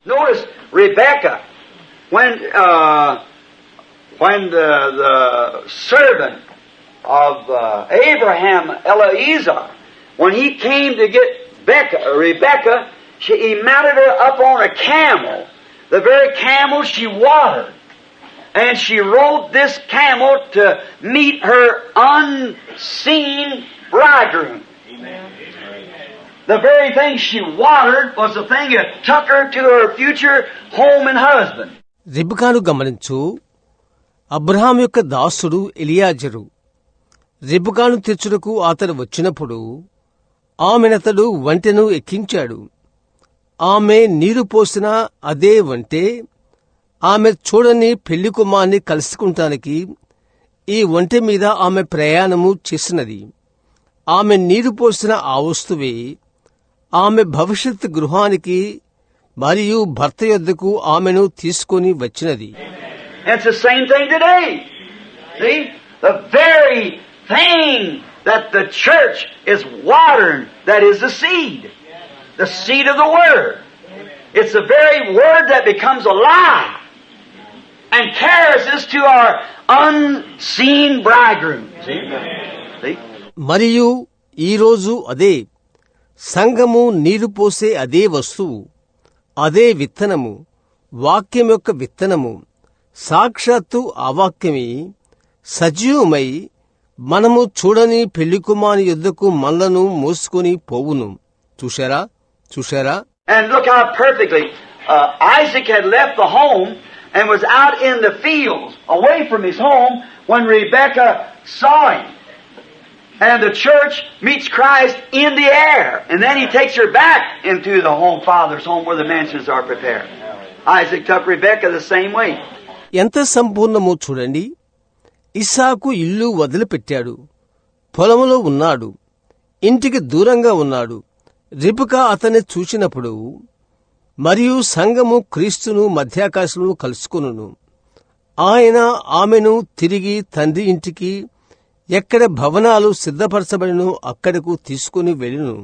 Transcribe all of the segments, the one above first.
Notice Rebecca, when the servant of Abraham, Eliezer, when he came to get Rebecca, he mounted her up on a camel, the very camel she watered. And she rode this camel to meet her unseen bridegroom. Amen. The very thing she watered was the thing that took her to her future home and husband. రిబ్కాను గమనించు, Abraham యొక్క దాసుడు ఎలియాజరు రిబ్కాను తెచ్చుటకు అతడు వచ్చినప్పుడు ఆమెనతడు వంటెను ఎక్కించాడు. ఆమె నీరు పోసిన అదే వంటే ఆమె చూడని పెళ్లి కుమార్ని కలుసుకుంటానికి ఈ ఒంటె మీద ఆమె ప్రయాణము చేసినది. ఆమె నీరు పోసిన ఆ వస్తువే ఆమె భవిష్యత్ గృహానికి మరియు భర్త యొద్దకు ఆమెను తీసుకొని వచ్చినది. It's the same thing today. See? The very thing that the church is watering, that is the seed. The seed of the Word. It's the very Word that becomes alive and carries us to our unseen bridegroom. See? See? మరియు ఈరోజు అదే సంఘము నీరు పోసే అదే వస్తువు, అదే విత్తనము, వాక్యం యొక్క విత్తనము, సాక్షాత్తు ఆ వాక్యమే సజీవమై మనము చూడని పెళ్లికుమారి యొద్దకు మనలను మోసుకొని పోవును. చూశారా? And look how perfectly Isaac had left the home and was out in the fields away from his home when Rebecca saw him. And the church meets Christ in the air. And then he takes her back into the home, Father's home, where the mansions are prepared. Isaac took Rebecca the same way. ఎంత సంపూర్ణమో చూడండి. ఇస్సాకు ఇల్లు వదిలిపెట్టాడు, పొలములో ఉన్నాడు, ఇంటికి దూరంగా ఉన్నాడు. రిబ్కా అతన్ని చూచినప్పుడు మరియు సంఘము క్రీస్తును మధ్యాకాశంలో కలుసుకొనును. ఆయన ఆమెను తిరిగి తండ్రి ఇంటికి, ఎక్కడ భవనాలు సిద్ధపరచబడినో అక్కడకు తీసుకుని వెళ్ళెను.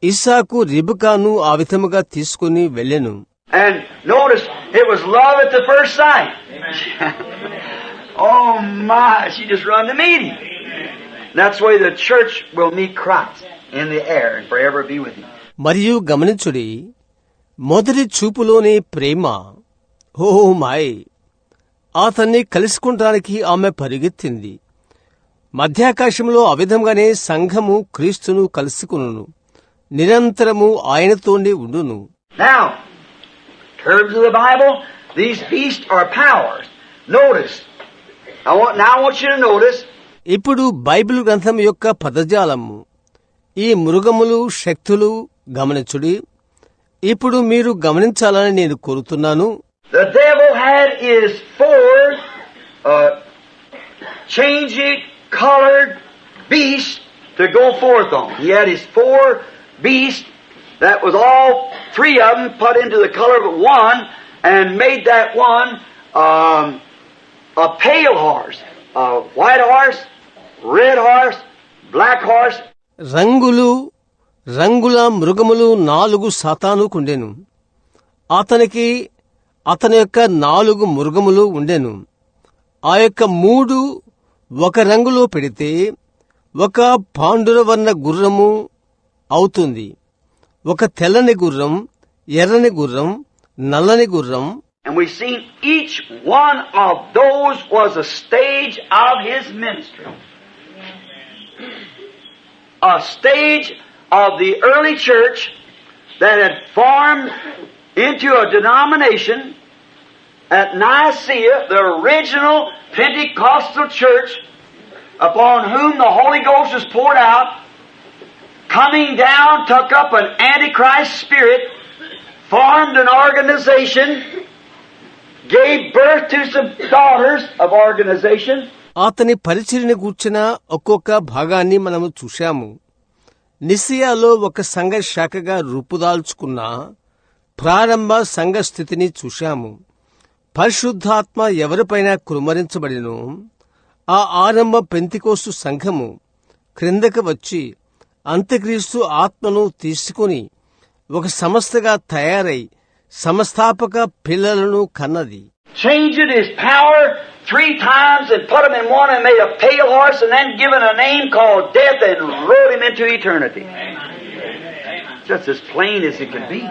ఇస్సాకు రిబ్కాను ఆ విధముగా తీసుకుని వెళ్ళెను. And notice, it was love at the first sight. Oh my, she just run to meet him. That's the way the church will meet Christ in the air and forever be with him. మరియు గమనించుడి, మొదటి చూపులోనే ప్రేమ. ఓ మాయ్, అతన్ని కలుసుకుంటానికి ఆమె పరిగెత్తింది. మధ్యాకాశంలో ఆ విధంగానే సంఘము క్రీస్తును కలుసుకును, నిరంతరము ఆయనతోనే ఉండును. Now, in terms of the Bible, these beasts are powers. Notice. I want you to notice. ఇప్పుడు బైబిల్ గ్రంథం యొక్క పదజాలము, ఈ మృగములు శక్తులు గమనించుడి. ఇప్పుడు మీరు గమనించాలని నేను కోరుతున్నాను. The devil had his four changing colored beasts to go forth on. He had his four beasts that was all three of them put into the color of one and made that one a pale horse, a white horse, red horse, black horse. రంగుల మృగములు 4 సాతానుకుండెను. అతని యొక్క 4 మృగములు ఉండెను. ఆ యొక్క 3 ఒక రంగులో పెడితే ఒక పాండురవర్ణ గుర్రము అవుతుంది, ఒక తెల్లని గుర్రం, ఎర్రని గుర్రం, నల్లని గుర్రం. And we've seen each one of those was a stage of his ministry. A stage of the early church that had formed into a denomination at Nicaea, the original Pentecostal church, upon whom the Holy Ghost was poured out, coming down, took up an Antichrist spirit, formed an organization, gave birth to some daughters of organization. అతని పరిచర్యను గూర్చిన ఒక్కొక్క భాగాన్ని మనము చూశాము. నిసియాలో ఒక సంఘ శాఖగా రూపుదాల్చుకున్న ప్రారంభ సంఘ స్థితిని చూశాము. పరిశుద్ధాత్మ ఎవరిపైన కుమ్మరించబడినో ఆ ఆరంభ పెంతెకోస్తు సంఘము క్రిందకు వచ్చి అంత్యక్రీస్తు ఆత్మను తీసుకుని ఒక సంస్థగా తయారై సంస్థాపక పిల్లలను కన్నది. Changed his power 3 times and put him in one and made a pale horse and then given a name called death and rode him into eternity. Just as plain as it can be.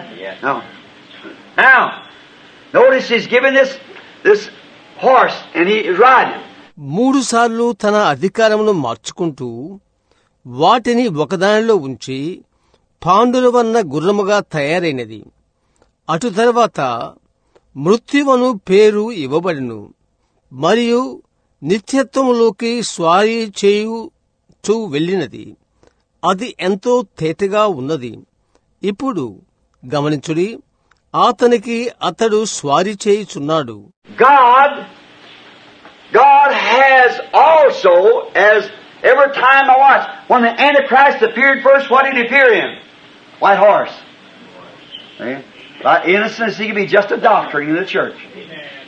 Now, notice he's given this horse and he is riding. 3 సార్లు తన అధికారమును మార్చుకుంటూ వాటిని ఒకదానిలో ఉంచి పాండుల వన్న గుర్రముగా తయారైనది. అటు తర్వాత మృత్యువను పేరు ఇవ్వబడిను మరియు నిత్యత్వములోకి స్వారీ చేయుచూ వెళ్ళినది. అది ఎంతో తేటగా ఉన్నది. ఇప్పుడు గమనించుడి, అతడు స్వారీ చేయుచున్నాడు. God has also, as every time I watch, when the Antichrist appeared first, what did he appear in? White horse. See? By innocence, he could be just a doctrine in the church.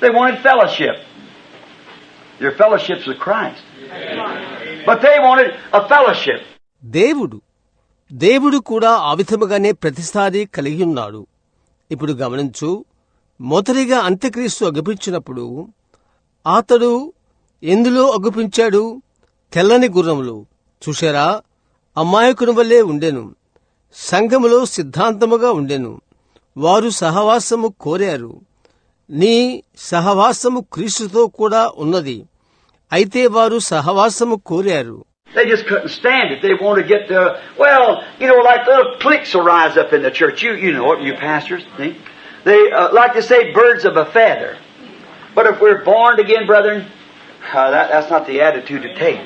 They wanted fellowship. Their fellowship's with Christ. But they wanted a fellowship. దేవుడు కూడా ఆ విధముగానే ప్రతిసారి కలిగి ఉన్నాడు. ఇప్పుడు గమనించు, మొదటిగా అంత్యక్రీస్తు అగుపించినప్పుడు అతడు ఎందులో అగుపించాడు? తెల్లని గుర్రములు. చూశారా? అమాయకుని వల్లే ఉండెను. సంఘములో సిద్ధాంతముగా ఉండెను. వారు సహవాసము కోరారు. నీ సహవాసము క్రీస్తుతో కూడా ఉన్నది. అయితే వారు సహవాసము కోరారు. They just couldn't stand it. They want to get to, like little cliques will rise up in the church. You know it, you pastors. See? They like to say birds of a feather. But if we're born again, brethren, that's not the attitude to take.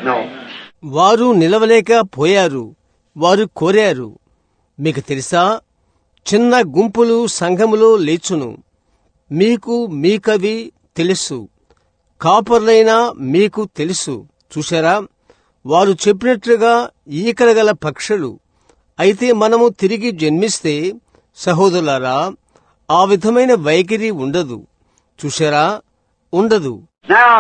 No. వారు నిలవలేక పోయారు. వారు కోరారు. మీకు తెలుసా, చిన్న గుంపులు సంఘములో లేచును. మీకవి తెలుసు. కాపర్లైనా మీకు తెలుసు. చూశారా? వారు చెప్పినట్లుగా ఈకలగల పక్షులు. అయితే మనము తిరిగి జన్మిస్తే సహోదరులారా, ఆ విధమైన వైఖరి ఉండదు. చూశారా? ఉండదు. Now,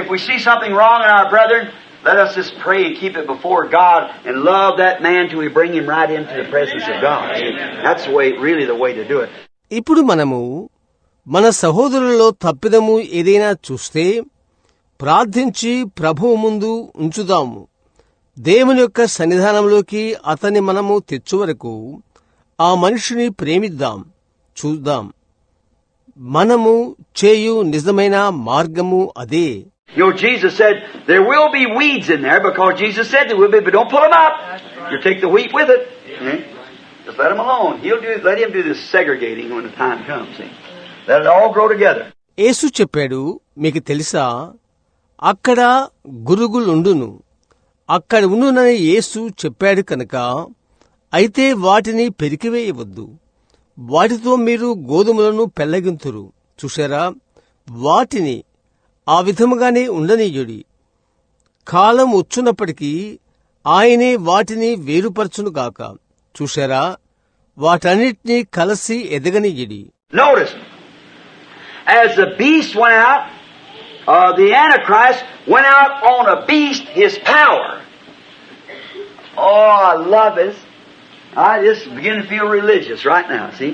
if we see something wrong in our brethren, let us just pray and keep it before God and love that man till we bring him right into the presence of God. That's really the way to do it. ఇప్పుడు మనము మన సహోదరులలో తప్పిదము ఏదైనా చూస్తే ప్రార్థించి ప్రభువు ముందు ఉంచుదాము. దేవుని యొక్క సన్నిధానంలోకి అతన్ని మనము తెచ్చు వరకు ఆ మనిషిని ప్రేమిద్దాం. చూద్దాం. మనము చేయు నిజమైన మార్గము అదే. Jesus said there will be weeds in there because Jesus said there will be, but don't pull them up. You take the wheat with it. Just let him alone. Let him do this segregating when the time comes. See? Let it all grow together. యేసు చెప్పాడు, మీకు తెలుసా, అక్కడ గురుగులుండును. అక్కడ ఉండునని యేసు చెప్పాడు కనుక అయితే వాటిని పెరికివేయవద్దు. వాటితో మీరు గోధుమలను పెళ్లగింతురు. చూశారా? వాటిని ఆ విధముగానే ఉండనీయుడి. కాలం వచ్చున్నప్పటికీ ఆయనే వాటిని వేరుపరచునుగాక. చూశారా? వాటన్నిటినీ కలిసి ఎదగనీయుడి. Notice, as the beast went out, the Antichrist went out on a beast, his power. Oh, I love this. I just begin to feel religious right now, see?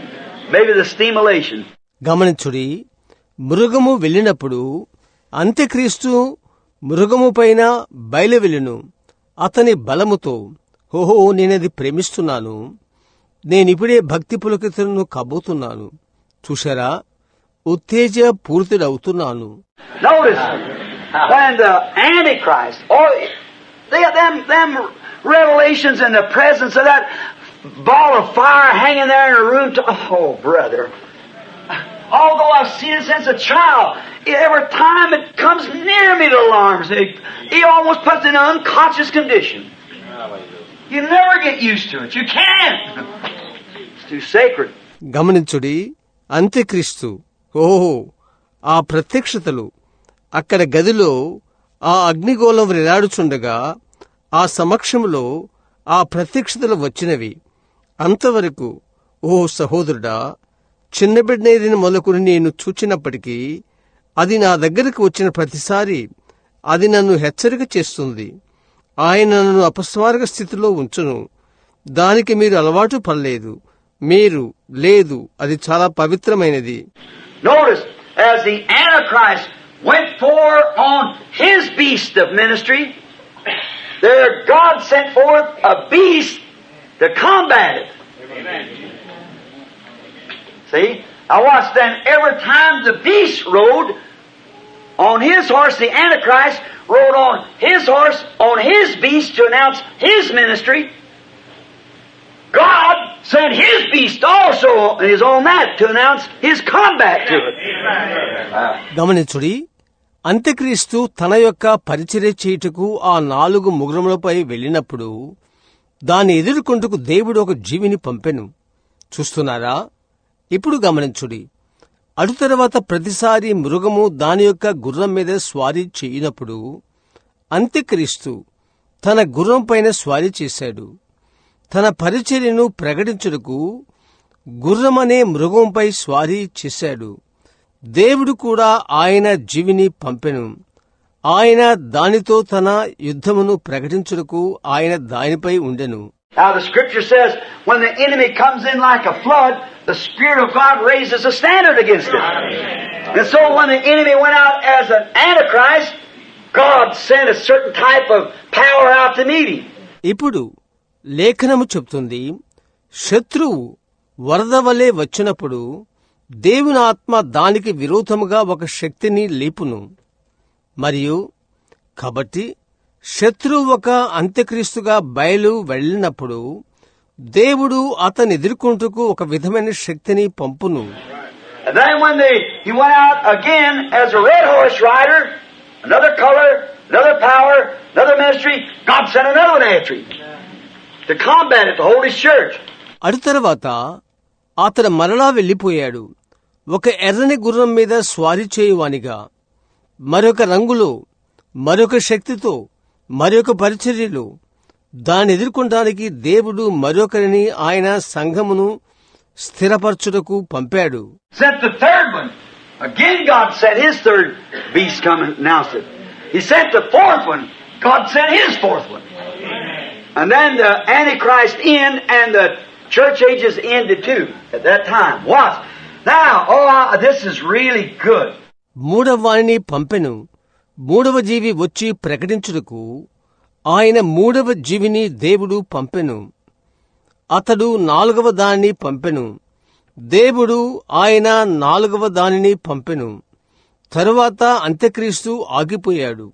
Maybe the stimulation. గమనించుడి, మృగము వెళ్ళినప్పుడు అంత్యక్రీస్తు మృగము పైన బయలువెళ్ళును అతని బలముతో. ఓహో, నేనది ప్రేమిస్తున్నాను. నేనిప్పుడే భక్తి పులకితులను కబోతున్నాను. చూశారా? ఉత్తేజ పూర్తుడవుతున్నాను. Notice, when the Antichrist, them revelations in the presence of that ball of fire hanging there in a room, oh, brother. Although I've seen it since a child, every time it comes near me, it alarms me. He almost puts it in an unconscious condition. You never get used to it. You can't. It's too sacred. గమనించుడి, అంత్యక్రీస్తు, ఓహో, ఆ ప్రత్యక్షతలు అక్కడ గదిలో ఆ అగ్నిగోళం వేలాడుచుండగా ఆ సమక్షంలో ఆ ప్రత్యక్షతలు వచ్చినవి. అంతవరకు, ఓ సహోదరుడా, చిన్న బిడ్డనేదిని మొదలుకొని నేను చూచినప్పటికీ అది నా దగ్గరకు వచ్చిన ప్రతిసారి అది నన్ను హెచ్చరిక చేస్తుంది. ఆయన నన్ను అపస్మారక స్థితిలో ఉంచును. దానికి మీరు అలవాటు పడలేదు. మీరు లేదు, అది చాలా పవిత్రమైనది. Notice, as the Antichrist went forth on his beast of ministry, there God sent forth a beast to combat it. Amen. See? Now watch then, every time the beast rode on his horse, the Antichrist rode on his horse, on his beast to announce his ministry. God sent his beast also is on that to announce his combat to it. గమనించుడి, అంత్యక్రీస్తు తన యొక్క పరిచర్య చేయుటకు ఆ 4 ముగురములపై వెళ్ళినప్పుడు దాన్ని ఎదుర్కొంటకు దేవుడు ఒక జీవిని పంపెను. చూస్తున్నారా? ఇప్పుడు గమనించుడి, అటు తర్వాత ప్రతిసారి మృగము దాని యొక్క గుర్రం మీద స్వారీ చేయనప్పుడు అంత్యక్రీస్తు తన గుర్రం పైన స్వారీ చేశాడు. తన పరిచర్యను ప్రకటించుటకు గుర్రమనే మృగంపై స్వారీ చేశాడు. దేవుడు కూడా ఆయన జీవిని పంపెను. ఆయన దానితో తన యుద్ధమును ప్రకటించుటకు ఆయన దానిపై ఉండెను. Now the scripture says, when the enemy comes in like a flood, the Spirit of God raises a standard against it. And so when the enemy went out as an Antichrist, God sent a certain type of power out to meet him. ఇప్పుడు లేఖనము చెప్తుంది, శత్రువు వరద వలె వచ్చినప్పుడు దేవుని ఆత్మ దానికి విరోధముగా ఒక శక్తిని లేపును. మరియు కాబట్టి శత్రువు ఒక అంత్యక్రీస్తుగా బయలు వెళ్ళినప్పుడు దేవుడు అతన్ని ఎదుర్కొంటకు ఒక విధమైన శక్తిని పంపును. And then when he went out again as a red horse rider, another color, another power, another ministry, God sent another one after him to combat it, to hold his church. అటు తర్వాత అతడు మరలా వెళ్లిపోయాడు, ఒక ఎర్రని గుర్రం మీద స్వారీ చేయువానిగా, మరొక రంగులో, మరొక శక్తితో, మరొక పరిచర్యలో. దాన్ని ఎదుర్కొనడానికి దేవుడు మరొకరిని ఆయన సంఘమును స్థిరపరచుటకు పంపాడు. Sent the third one. Again God sent his third beast come and announced it. He sent the fourth one. God sent his fourth one. And then the Antichrist end and the church ages ended too at that time. What? Now, this is really good. మూడవ వాణిని పంపెను. మూడవ జీవి వచ్చి ప్రకటించుటకు ఆయన మూడవ జీవిని దేవుడు పంపెను. అతడు 4వ దానిని పంపెను. దేవుడు ఆయన 4వ దానిని పంపెను. తరువాత అంత్యక్రీస్తు ఆగిపోయాడు.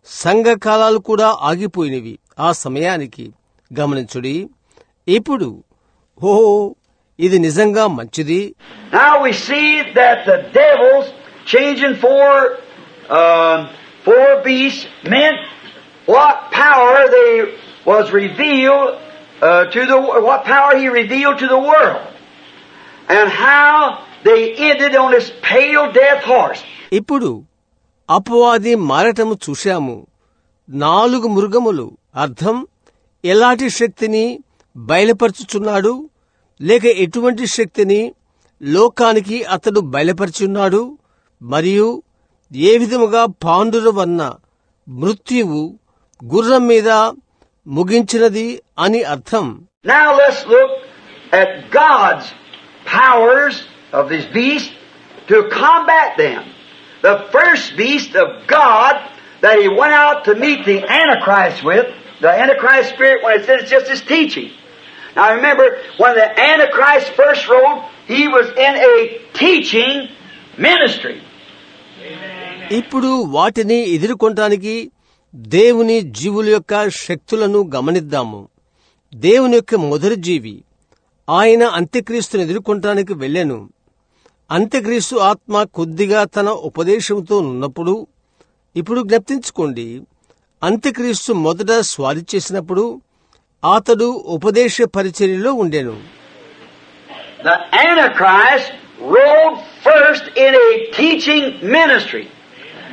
సంఘకాలాలు కూడా ఆగిపోయినవి ఆ సమయానికి. గమనించుడి. ఇప్పుడు ఇది నిజంగా మంచిది. Now we see that the devils changing four beasts meant what power they was revealed what power he revealed to the world, and how they ended on this pale death horse. ఇప్పుడు అపవాది మారటము చూశాము. 4 మృగములు అర్థం ఎలాంటి శక్తిని బయలుపరచుచున్నాడు, లేక ఎటువంటి శక్తిని లోకానికి అతడు బయలుపరచున్నాడు, మరియు ఏ విధముగా పాండురవన్న మృత్యువు గుర్రం మీద ముగించినది అని అర్థం. Now let's look at God's powers of this beast to combat them. The first beast of God that he went out to meet the Antichrist with, the Antichrist spirit, when it said it's just his teaching. Now remember, when the Antichrist first rode, he was in a teaching ministry. ఇప్పుడు వాటిని ఎదుర్కొనడానికి దేవుని జీవుల యొక్క శక్తులను గమనిద్దాము. దేవుని యొక్క మొదటి జీవి ఆయన అంత్యక్రీస్తును ఎదుర్కొనడానికి వెళ్ళెను. అంత్యక్రీస్తు ఆత్మ కొద్దిగా తన ఉపదేశంతో ఉన్నప్పుడు, ఇప్పుడు జ్ఞప్తించుకోండి, అంత్యక్రీస్తు మొదట స్వారీ చేసినప్పుడు అతడు ఉపదేశ పరిచర్యలో ఉండెను. The Antichrist rode first in a teaching ministry.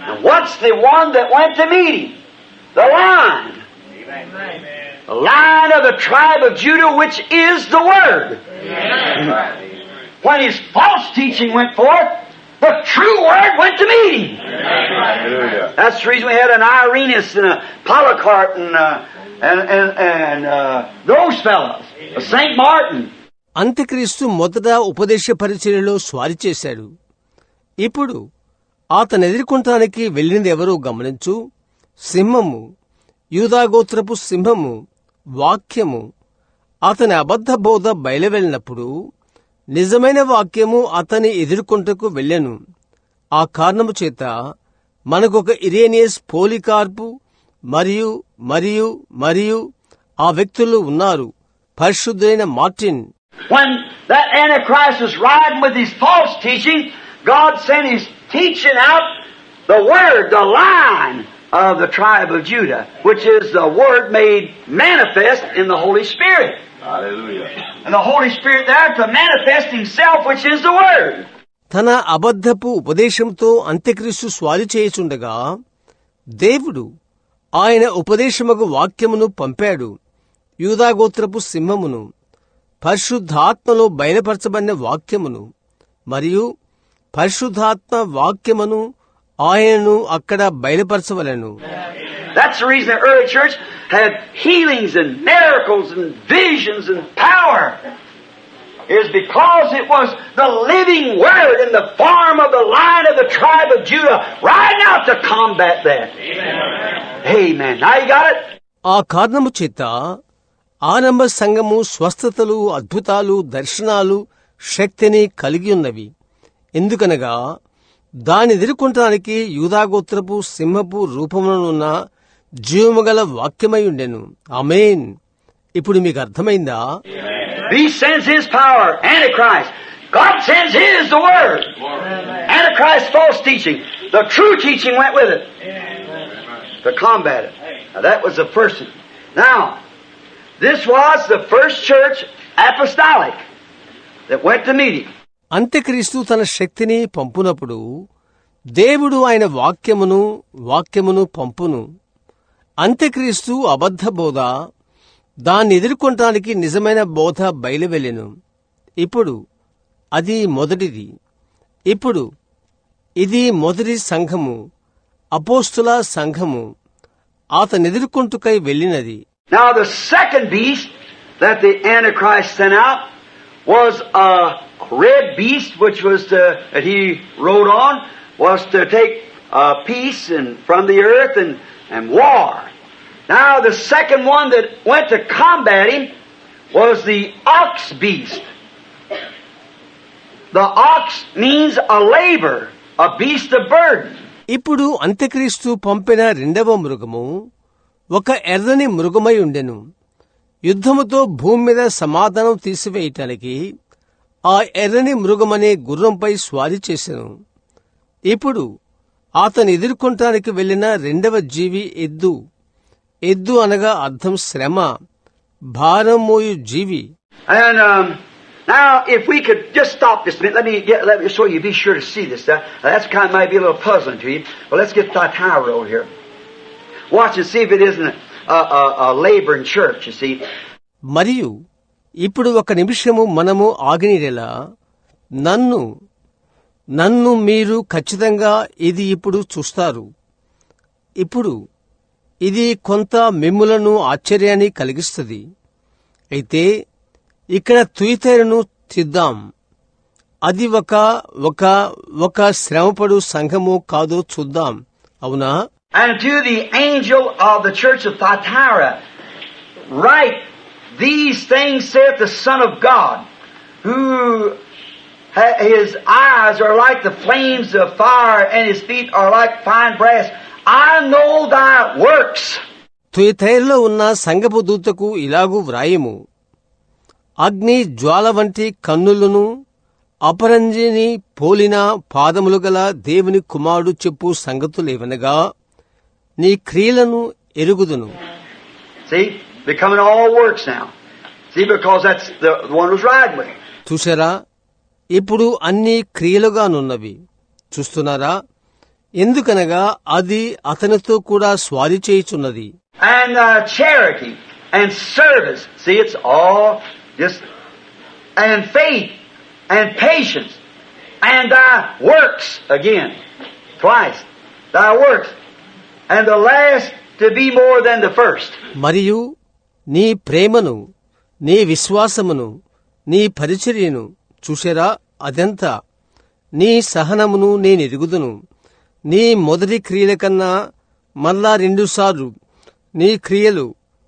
And what's the one that went to meet him? The Lion. Amen. The Lion of the tribe of Judah, which is the Word. Amen. When his false teaching went forth, the true Word went to meet him. Amen. That's the reason we had an Irenaeus and a Polycarp and and those fellows, St. Martin. అంత్యక్రీస్తు మొదట ఉపదేశ పరిచర్యలో స్వారీ చేశాడు. ఇప్పుడు అతను ఎదుర్కొంటానికి వెళ్ళింది ఎవరో గమనించు. సింహము, యూదాగోత్రపు సింహము, వాక్యము. అతని అబద్ధ బోధ బయలువెళ్ళినప్పుడు నిజమైన వాక్యము అతని ఎదుర్కొంటకు వెళ్ళెను. ఆ కారణము చేత మనకొక ఇరేనియస్, పోలికార్పు మరియు మరియు మరియు ఆ వ్యక్తులు ఉన్నారు. పరిశుద్ధులైన Martin. When that Antichrist was riding with his false teaching, God sent his teaching out, the Word, the line of the tribe of Judah, which is the Word made manifest in the Holy Spirit. Hallelujah. And the Holy Spirit there to manifest Himself, which is the Word. తన అబద్ధపు ఉపదేశంతో అంత్యక్రీస్తు స్వారీ చేయుచుండగా దేవుడు ఆయన ఉపదేశముకు వాక్యమును పంపాడు, యూదాగోత్రపు సింహమును, పరిశుద్ధాత్మలో బయలుపరచబడిన వాక్యమును. మరియు పరిశుద్ధాత్మ వాక్యమును ఆయనను అక్కడ బయలుపరచవలెను. That's the reason the early church had healings and miracles and visions and power. Is because it was the living Word in the form of the line of the tribe of Judah riding out to combat that. Amen. Now you got it? ఆ కారణము చేత ఆరంభ సంఘము స్వస్థతలు, అద్భుతాలు, దర్శనాలు, శక్తిని కలిగి ఉన్నవి. ఎందుకనగా దాని ఎదుర్కొంటానికి యూదాగోత్రపు సింహపు రూపమునున్న జీవముగల వాక్యమై ఉండెను. ఆమేన్. ఇప్పుడు మీకు అర్థమైందా? He sends His power, Antichrist. God sends His, the Word. Antichrist, false teaching. The true teaching went with it to combat it. Now that was the first one. Now, this was the first church apostolic that went to meet Him. అంత్యక్రీస్తు తన శక్తిని పంపునప్పుడు దేవుడు ఆయన వాక్యమును పంపును. అంత్యక్రీస్తు అబద్ధ బోధ, దాన్ని ఎదుర్కొనటానికి నిజమైన బోధ బయలువెళ్ళెను. ఇప్పుడు అది మొదటిది. ఇప్పుడు ఇది మొదటి సంఘము, అపోస్తుల సంఘము. అతను ఎదుర్కొంటుకై వెళ్ళినది. Now the second beast that the Antichrist sent out was a red beast, which was that he rode on, was to take peace from the earth and war. Now the second one that went to combat him was the ox beast. The ox means a labor, a beast of burden. ఇప్పుడు అంత్యక్రీస్తు పంపిన రెండవ మృగము ఒక ఎర్రని మృగమై ఉండెను. యుద్ధముతో భూమి మీద సమాధానం తీసివేయటానికి ఆ ఎర్రని మృగమనే గుర్రంపై స్వారీ చేసెను. ఇప్పుడు అతను ఎదుర్కొంటానికి వెళ్లిన రెండవ జీవి ఎద్దు. ఎద్దు అనగా అర్థం శ్రమ, భారం మోయు జీవి. And now, if we could just stop this a minute, let me show you. Be sure to see this. That's kind of might be a little puzzling to you. But let's get Thyatira over here. Watch and see if it isn't a laboring church. You see. మరియు ఇప్పుడు ఒక నిమిషము మనము ఆగినీడేలా నన్ను మీరు ఖచ్చితంగా ఇది ఇప్పుడు చూస్తారు. ఇప్పుడు ఇది కొంత మిమ్ములను ఆశ్చర్యాన్ని కలిగిస్తుంది. అయితే ఇక్కడ తుయతైరును తీద్దాం. అది ఒక శ్రమపడు సంఘము కాదో చూద్దాం. అవునా? And to the angel of the church of Thyatira write, these things saith the Son of God, who his eyes are like the flames of fire, and his feet are like fine brass. I know thy works. తుయతైరులో ఉన్న సంఘపు దూతకు ఇలాగూ వ్రాయము. అగ్ని జ్వాల వంటి కన్నులను, అపరంజిని పోలిన పాదములు గల దేవుని కుమారుడు చెప్పు సంగతులేవనగా, నీ క్రియలను ఎరుగుదును. See, becoming all works now. See, because that's the one who's riding with him. చూసారా, ఇప్పుడు అన్ని క్రియలుగానున్నవి. చూస్తున్నారా? ఎందుకనగా అది అతనితో కూడా స్వారీ చేయుచున్నది. And charity and service. See, it's all just, and faith and patience and thy works again, twice, thy works. And the last to be more than the first. మరియు నీ ప్రేమను, నీ విశ్వాసమును, నీ పరిచర్యను చూశారా? అదెంత! నీ సహనమును నేనెరుగుదును. నీ మొదటి క్రియల కన్నా మళ్ళా 2 సార్లు నీ క్రియలు,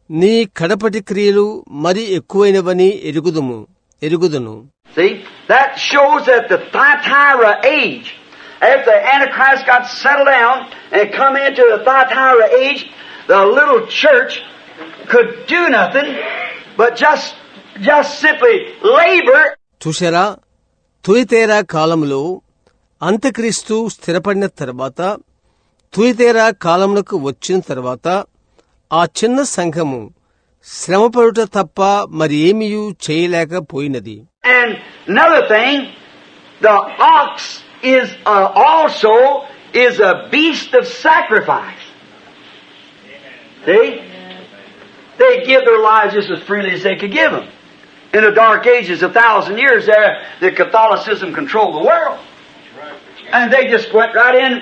నీ కడపటి క్రియలు మరి ఎక్కువైనవని ఎరుగుదును. See, that shows that the Thyatira age, after the Antichrist got settled down and come into the Thyatira age, the little church could do nothing but just simply labor. చూశారా? తుయతేరా కాలములో అంత్యక్రీస్తు స్థిరపడిన తర్వాత, తుయతేరా కాలమునకు వచ్చిన తర్వాత ఆ చిన్న సంఘము శ్రమపడుట తప్ప మరి ఏమీయూ చేయలేకపోయినది. And another thing, the ox is also a beast of sacrifice. See? They give their lives just as freely as they could give them. In the dark ages, 1,000 years there, the Catholicism controlled the world. And they just went right in,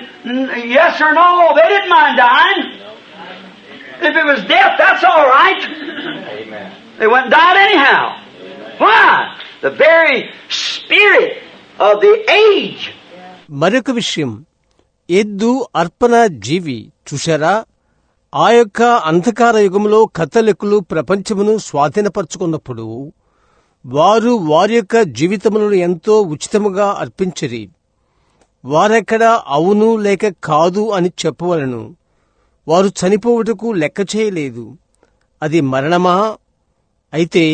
yes or no, they didn't mind dying. If it was death, that's all right. Amen. They went and died anyhow. Why? The very spirit of the age. మరొక విషయం, ఎద్దు అర్పణ జీవి. చూశారా? ఆ యొక్క అంధకార యుగంలో కథలికులు ప్రపంచమును స్వాధీనపరుచుకున్నప్పుడు వారు వారి యొక్క జీవితములను ఎంతో ఉచితముగా అర్పించిరి. వారెక్కడ అవును లేక కాదు అని చెప్పవలను. వారు చనిపోవుటకు లెక్క చేయలేదు. అది మరణమా? అయితే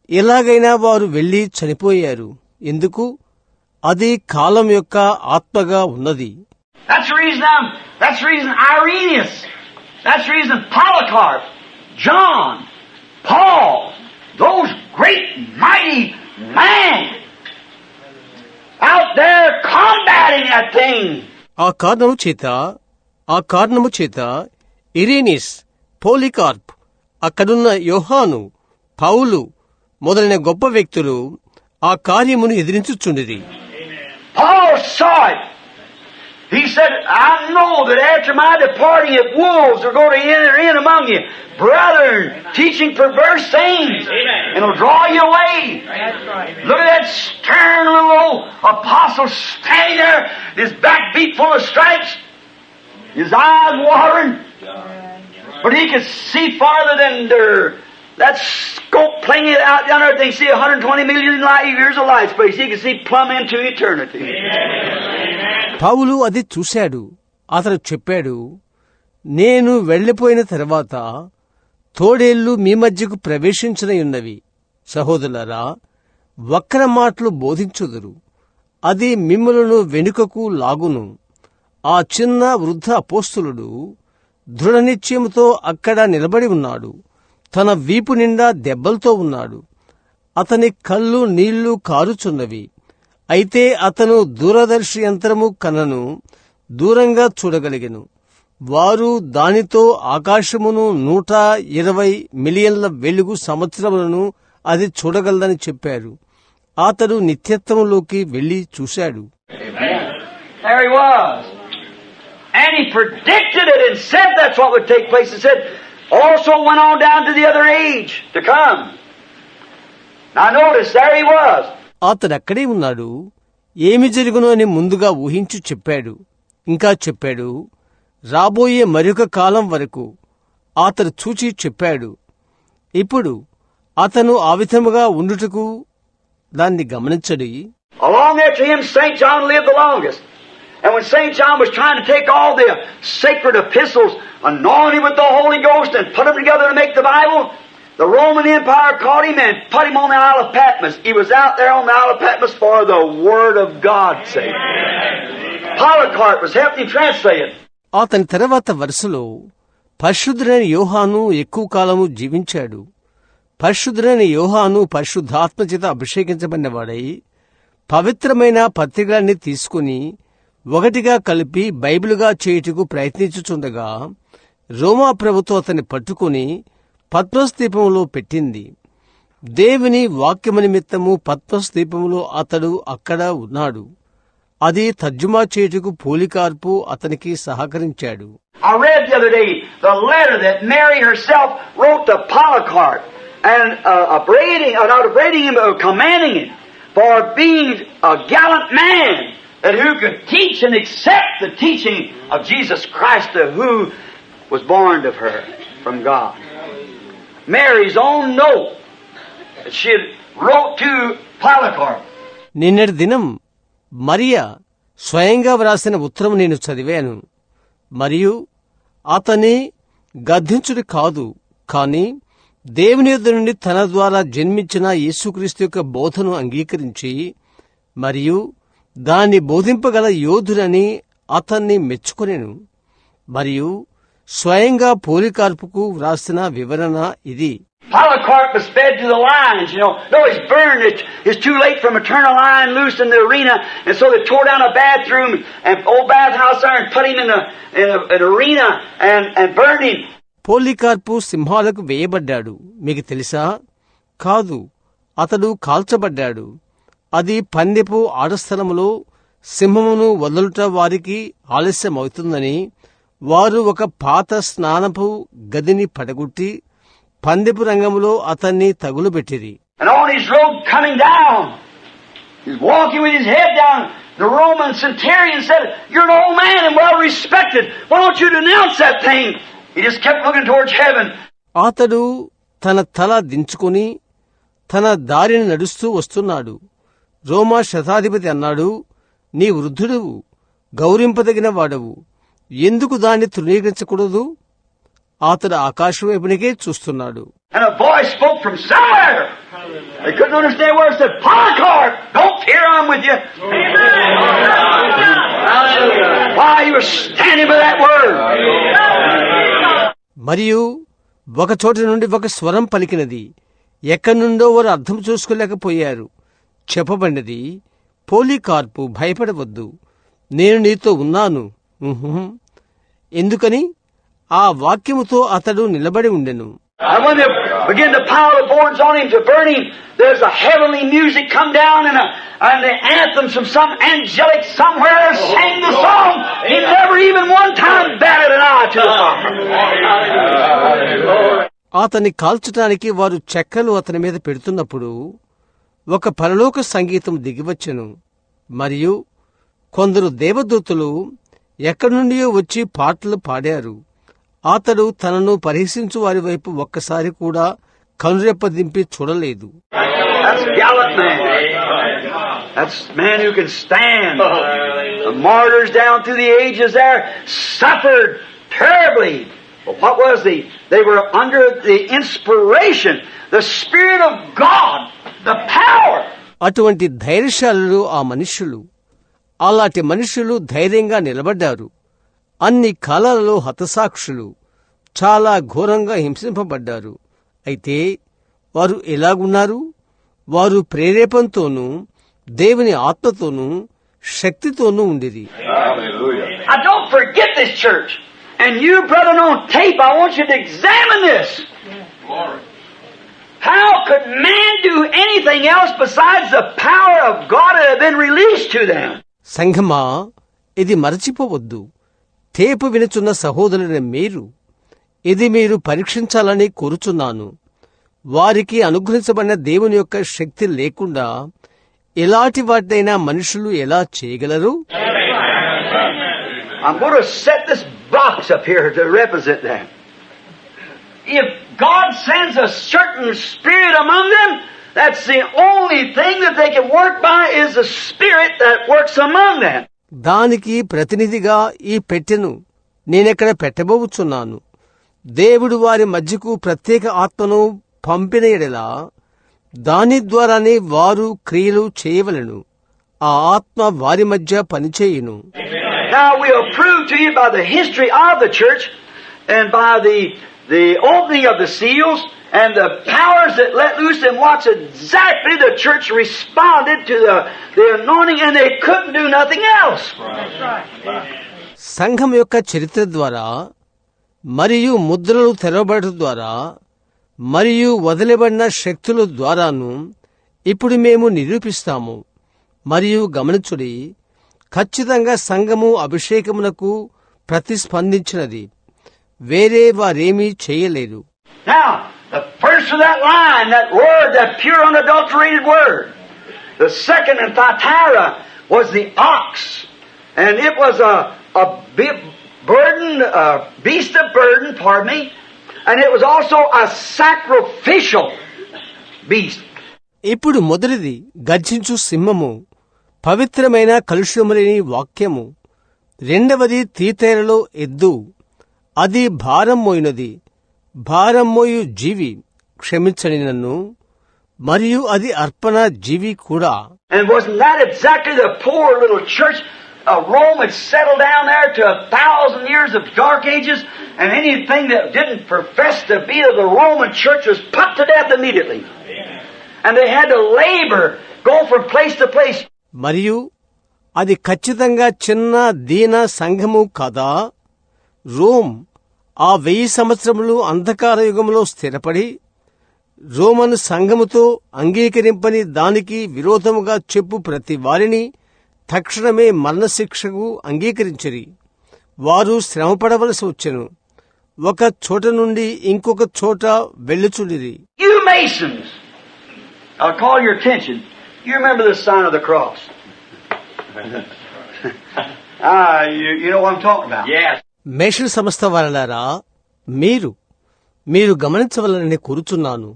ఎలాగైనా వారు వెళ్లి చనిపోయారు. ఎందుకు? అది కాలం యొక్క ఆత్మగా ఉన్నది. That's the reason Irenaeus, that's the reason Polycarp, John, Paul, those great mighty men out there combating that thing. ఆ కారణము చేత ఇరేనియస్, పోలికార్ప్, అక్కడున్న యోహాను, పౌలు మొదలైన గొప్ప వ్యక్తులు ఆ కార్యమును ఎదిరించుచుండిరి. Paul saw it. He said, I know that after my departing, if wolves are going to enter in among you, brethren, teaching perverse things, and it'll draw you away. Look at that stern little old apostle standing there, his back beat full of stripes, his eyes watering, but he could see farther than that scope playing it out down there. They see 120 million years of light space. He could see plumb into eternity. పౌలు అది చూశాడు. అతను చెప్పాడు, నేను వెళ్లిపోయిన తర్వాత తోడేళ్లు మీ మధ్యకు ప్రవేశించనయున్నవి. సహోదరులారా, వక్ర మాటలు బోధించుదురు. అది మిమ్ములను వెనుకకు లాగును. ఆ చిన్న వృద్ధ అపోస్తలుడు దృఢ నిశ్చయముతో అక్కడ నిలబడి ఉన్నాడు. తన వీపు నిండా దెబ్బలతో ఉన్నాడు. అతని కళ్ళు నీళ్లు కారుచున్నవి. అయితే అతను దూరదర్శి యంత్రము కన్నను దూరంగా చూడగలిగెను. వారు దానితో ఆకాశమును 120 మిలియన్ల వెలుగు సంవత్సరములను అది చూడగలదని చెప్పారు. అతడు నిత్యత్వములోకి వెళ్లి చూశాడు. There he was. And he predicted it and said that's what would take place. He said, also went on down to the other age to come. Now notice, there he was. అతడక్కడే ఉన్నాడు. ఏమి జరుగును అని ముందుగా ఊహించి చెప్పాడు. ఇంకా చెప్పాడు, రాబోయే మరొక కాలం వరకు అతడు చూచి చెప్పాడు. ఇప్పుడు అతను ఆ విధముగా ఉండుటకు దాన్ని గమనించడి. Along after him, St. John lived the longest. And when St. John was trying to take all the sacred epistles, anointed with the Holy Ghost, and put them together to make the Bible, the Roman Empire caught him and put him on the Isle of Patmos. He was out there on the Isle of Patmos for the Word of God's sake. Polycarp was helping him translate it. అతని తర్వాత వరుసలో పరిశుద్ధుడైన యోహాను ఎక్కువ కాలము జీవించాడు. పరిశుద్ధుడైన యోహాను పరిశుద్ధాత్మచేత అభిషేకించబడినవాడై పవిత్రమైన పత్రికలన్నీ తీసుకుని ఒకటిగా కలిపి బైబిలుగా చేయుటకు ప్రయత్నించుచుండగా రోమా ప్రభుత్వం అతన్ని పట్టుకుని పత్మస్ ద్వీపంలో పెట్టింది. దేవుని వాక్యము నిమిత్తము పత్మస్ ద్వీపంలో అతడు అక్కడ ఉన్నాడు. అది తర్జుమా చేయుటకు పోలికార్పు అతనికి సహకరించాడు. I read the other day the letter that Mary herself wrote to Polycarp and upbraiding him, commanding him for being a gallant man, that who could teach and accept the teaching of Jesus Christ, who was born of her from God. Mary's own note that she had wrote to Polycarp. నిన్నటి దినం మరియా స్వయంగా వ్రాసిన ఉత్తరం నేను చదివాను. మరియు అతని గద్దించుడు కాదు, కాని దేవుని యొద్ద నుండి తన ద్వారా జన్మించిన యేసుక్రీస్తు యొక్క బోధను అంగీకరించి మరియు దాన్ని బోధింపగల యోధుడని అతన్ని మెచ్చుకొనెను. మరియు స్వయంగా పోలికార్పుకు వ్రాసిన వివరణ ఇది. Polycarp was fed to the lions, Though he's burned, it's too late for him to turn a lion loose in the arena, and so they tore down a bathroom and old bathhouse there and put him in an arena and burned him. పోలికార్పు సింహాలకు వేయబడ్డాడు. మీకు తెలుసా? కాదు, అతడు కాల్చబడ్డాడు. అది పందెపు ఆడస్థలములో సింహమును వదలుట వారికి ఆలస్యమవుతుందని వారు ఒక పాత స్నానపు గదిని పడగొట్టి పందెపు రంగములో అతన్ని తగులుబెట్టిరి. And on his road coming down, he's walking with his head down. The Roman centurion said, "You're an old man and well respected. Why don't you denounce that thing?" He just kept looking towards heaven. అతడు తన తల దించుకుని తన దారిని నడుస్తూ వస్తున్నాడు. రోమా శతాధిపతి అన్నాడు, నీ వృద్ధుడువు, గౌరవింపదగిన వాడవు, ఎందుకు దాన్ని తృణీకరించకూడదు? అతడు ఆకాశం వైపునికే చూస్తున్నాడు. And a voice spoke from somewhere. They couldn't understand where it said, "Polycarp, don't fear, I'm with you." Why he was standing by that word. మరియు ఒక చోట నుండి ఒక స్వరం పలికినది. ఎక్కడి నుండో వారు అర్థం చూసుకోలేకపోయారు. చెప్పబడినది, పోలికార్పు, భయపడవద్దు, నేను నీతో ఉన్నాను. ఎందుకని? ఆ వాక్యముతో అతడు నిలబడి ఉండెను. And when they begin to pile the boards on him to burn him, there's a heavenly music come down and the anthems from some angelic somewhere sang the song. He never even one time batted an eye to the fire. అతన్ని కాల్చటానికి వారు చెక్కలు అతని మీద పెడుతున్నప్పుడు ఒక పరలోక సంగీతం దిగివచ్చెను. మరియు కొందరు దేవదూతలు ఎక్కడి నుండియో వచ్చి పాటలు పాడారు. అతడు తనను పరిహసించు వారి వైపు ఒక్కసారి కూడా కనురెప్పదింపి చూడలేదు. That's a gallant man. That's a man who can stand. The martyrs down through the ages there suffered terribly. But what was they were under the inspiration, the Spirit of God, the power. అటువంటి ధైర్యశాలులు ఆ మనుష్యులు. అలాంటి మనుష్యులు ధైర్యంగా నిలబడ్డారు. అన్ని కాలాలలో హతసాక్షులు, చాలా ఘోరంగా హింసింపబడ్డారు. అయితే వారు ఎలాగున్నారు? వారు ప్రేరేపణతోనూ దేవుని ఆత్మతోనూ శక్తితోనూ ఉండిరి. I don't forget this church. And you, brethren, on tape, I want you to examine this. How could man do anything else besides the power of God that had been released to them? సంఘమా, ఇది మరచిపోవద్దు. Tape వినుచున్న సహోదరుని మీరు, ఇది మీరు పరీక్షించాలని కోరుచున్నాను. వారికి అనుగ్రహించబడిన దేవుని యొక్క శక్తి లేకుండా ఎలాంటి వాటినైనా మనుషులు ఎలా చేయగలరు? I'm going to set this box up here to represent that. If God sends a certain spirit among them, that's the only thing that they can work by is the spirit that works among them. దానికి ప్రతినిధిగా ఈ పెట్టెను నేనెక్కడ పెట్టబోచున్నాను. దేవుడు వారి మధ్యకు ప్రత్యేక ఆత్మను పంపిన ఎడలా దాని ద్వారానే వారు క్రియలు చేయవలెను. ఆ ఆత్మ వారి మధ్య పనిచేయును. Now we'll prove to you by the history of the church and by the opening of the seals and the powers that let loose and watch exactly the church responded to the anointing and they couldn't do nothing else. సంఘం యొక్క చరిత్ర ద్వారా మరియు ముద్రలు తెరవబడటం ద్వారా మరియు వదిలిబడిన శక్తుల ద్వారాను ఇప్పుడు మేము నిరూపిస్తాము. మరియు గమనించుడి, ఖచ్చితంగా సంఘము అభిషేకమునకు ప్రతిస్పందించినది. వేరే వారేమీ చేయలేరు. Now, the first of that line, that word, that pure unadulterated word, the second in Thyatira was the ox. And it was a burden, a beast of burden, pardon me, and it was also a sacrificial beast. ఇప్పుడు మొదటిది గర్జించు సింహము, పవిత్రమైన కలుషములేని వాక్యము. రెండవది తీతేరలో ఎద్దు, అది భారం మోయినది, భారం మోయు జీవి, క్షమించని నన్ను, మరియు అది అర్పణ జీవి కూడా. And wasn't that exactly the poor little church? Rome had settled down there to 1,000 years of dark ages, and anything that didn't profess to be of the Roman church was put to death immediately. And they had to labor, go from place to place. మరియు అది ఖచ్చితంగా చిన్న దీన సంఘము కాదా? Rome ఆ 1000 సంవత్సరములు అంధకార యుగంలో స్థిరపడి రోమను సంఘముతో అంగీకరింపని దానికి విరోధముగా చెప్పు ప్రతి వారిని తక్షణమే మరణశిక్షకు అంగీకరించిరి. వారు శ్రమపడవలసి వచ్చెను, ఒక చోట నుండి ఇంకొక చోట వెళ్ళుచుండిరి. You Masons, I'll call your attention. You remember the sign of the cross? You know what I'm talking about? Yes. మేషణ సంస్థ వారలారా, మీరు గమనించవలనని కోరుచున్నాను.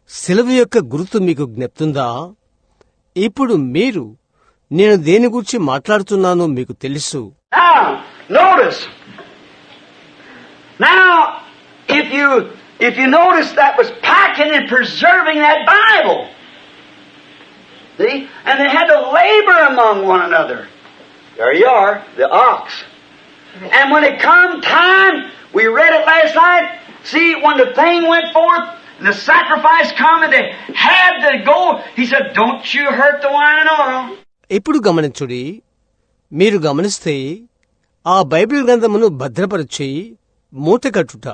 శిలువ యొక్క గుర్తు మీకు జ్ఞప్తుందా? ఇప్పుడు నేను దేని గురించి మాట్లాడుతున్నానో మీకు తెలుసు. Now, notice. Now, if you notice, that was packing and preserving that Bible. See? And they had to labor among one another. There you are, the ox. And when it come time, we read it last night, see, when the thing went forth, and the sacrifice come, and they had to go, he said, don't you hurt the wine and oil. ఇప్పుడు గమనించుడి. మీరు గమనిస్తే ఆ Bible గ్రంథమును భద్రపరిచి మూటకట్టుట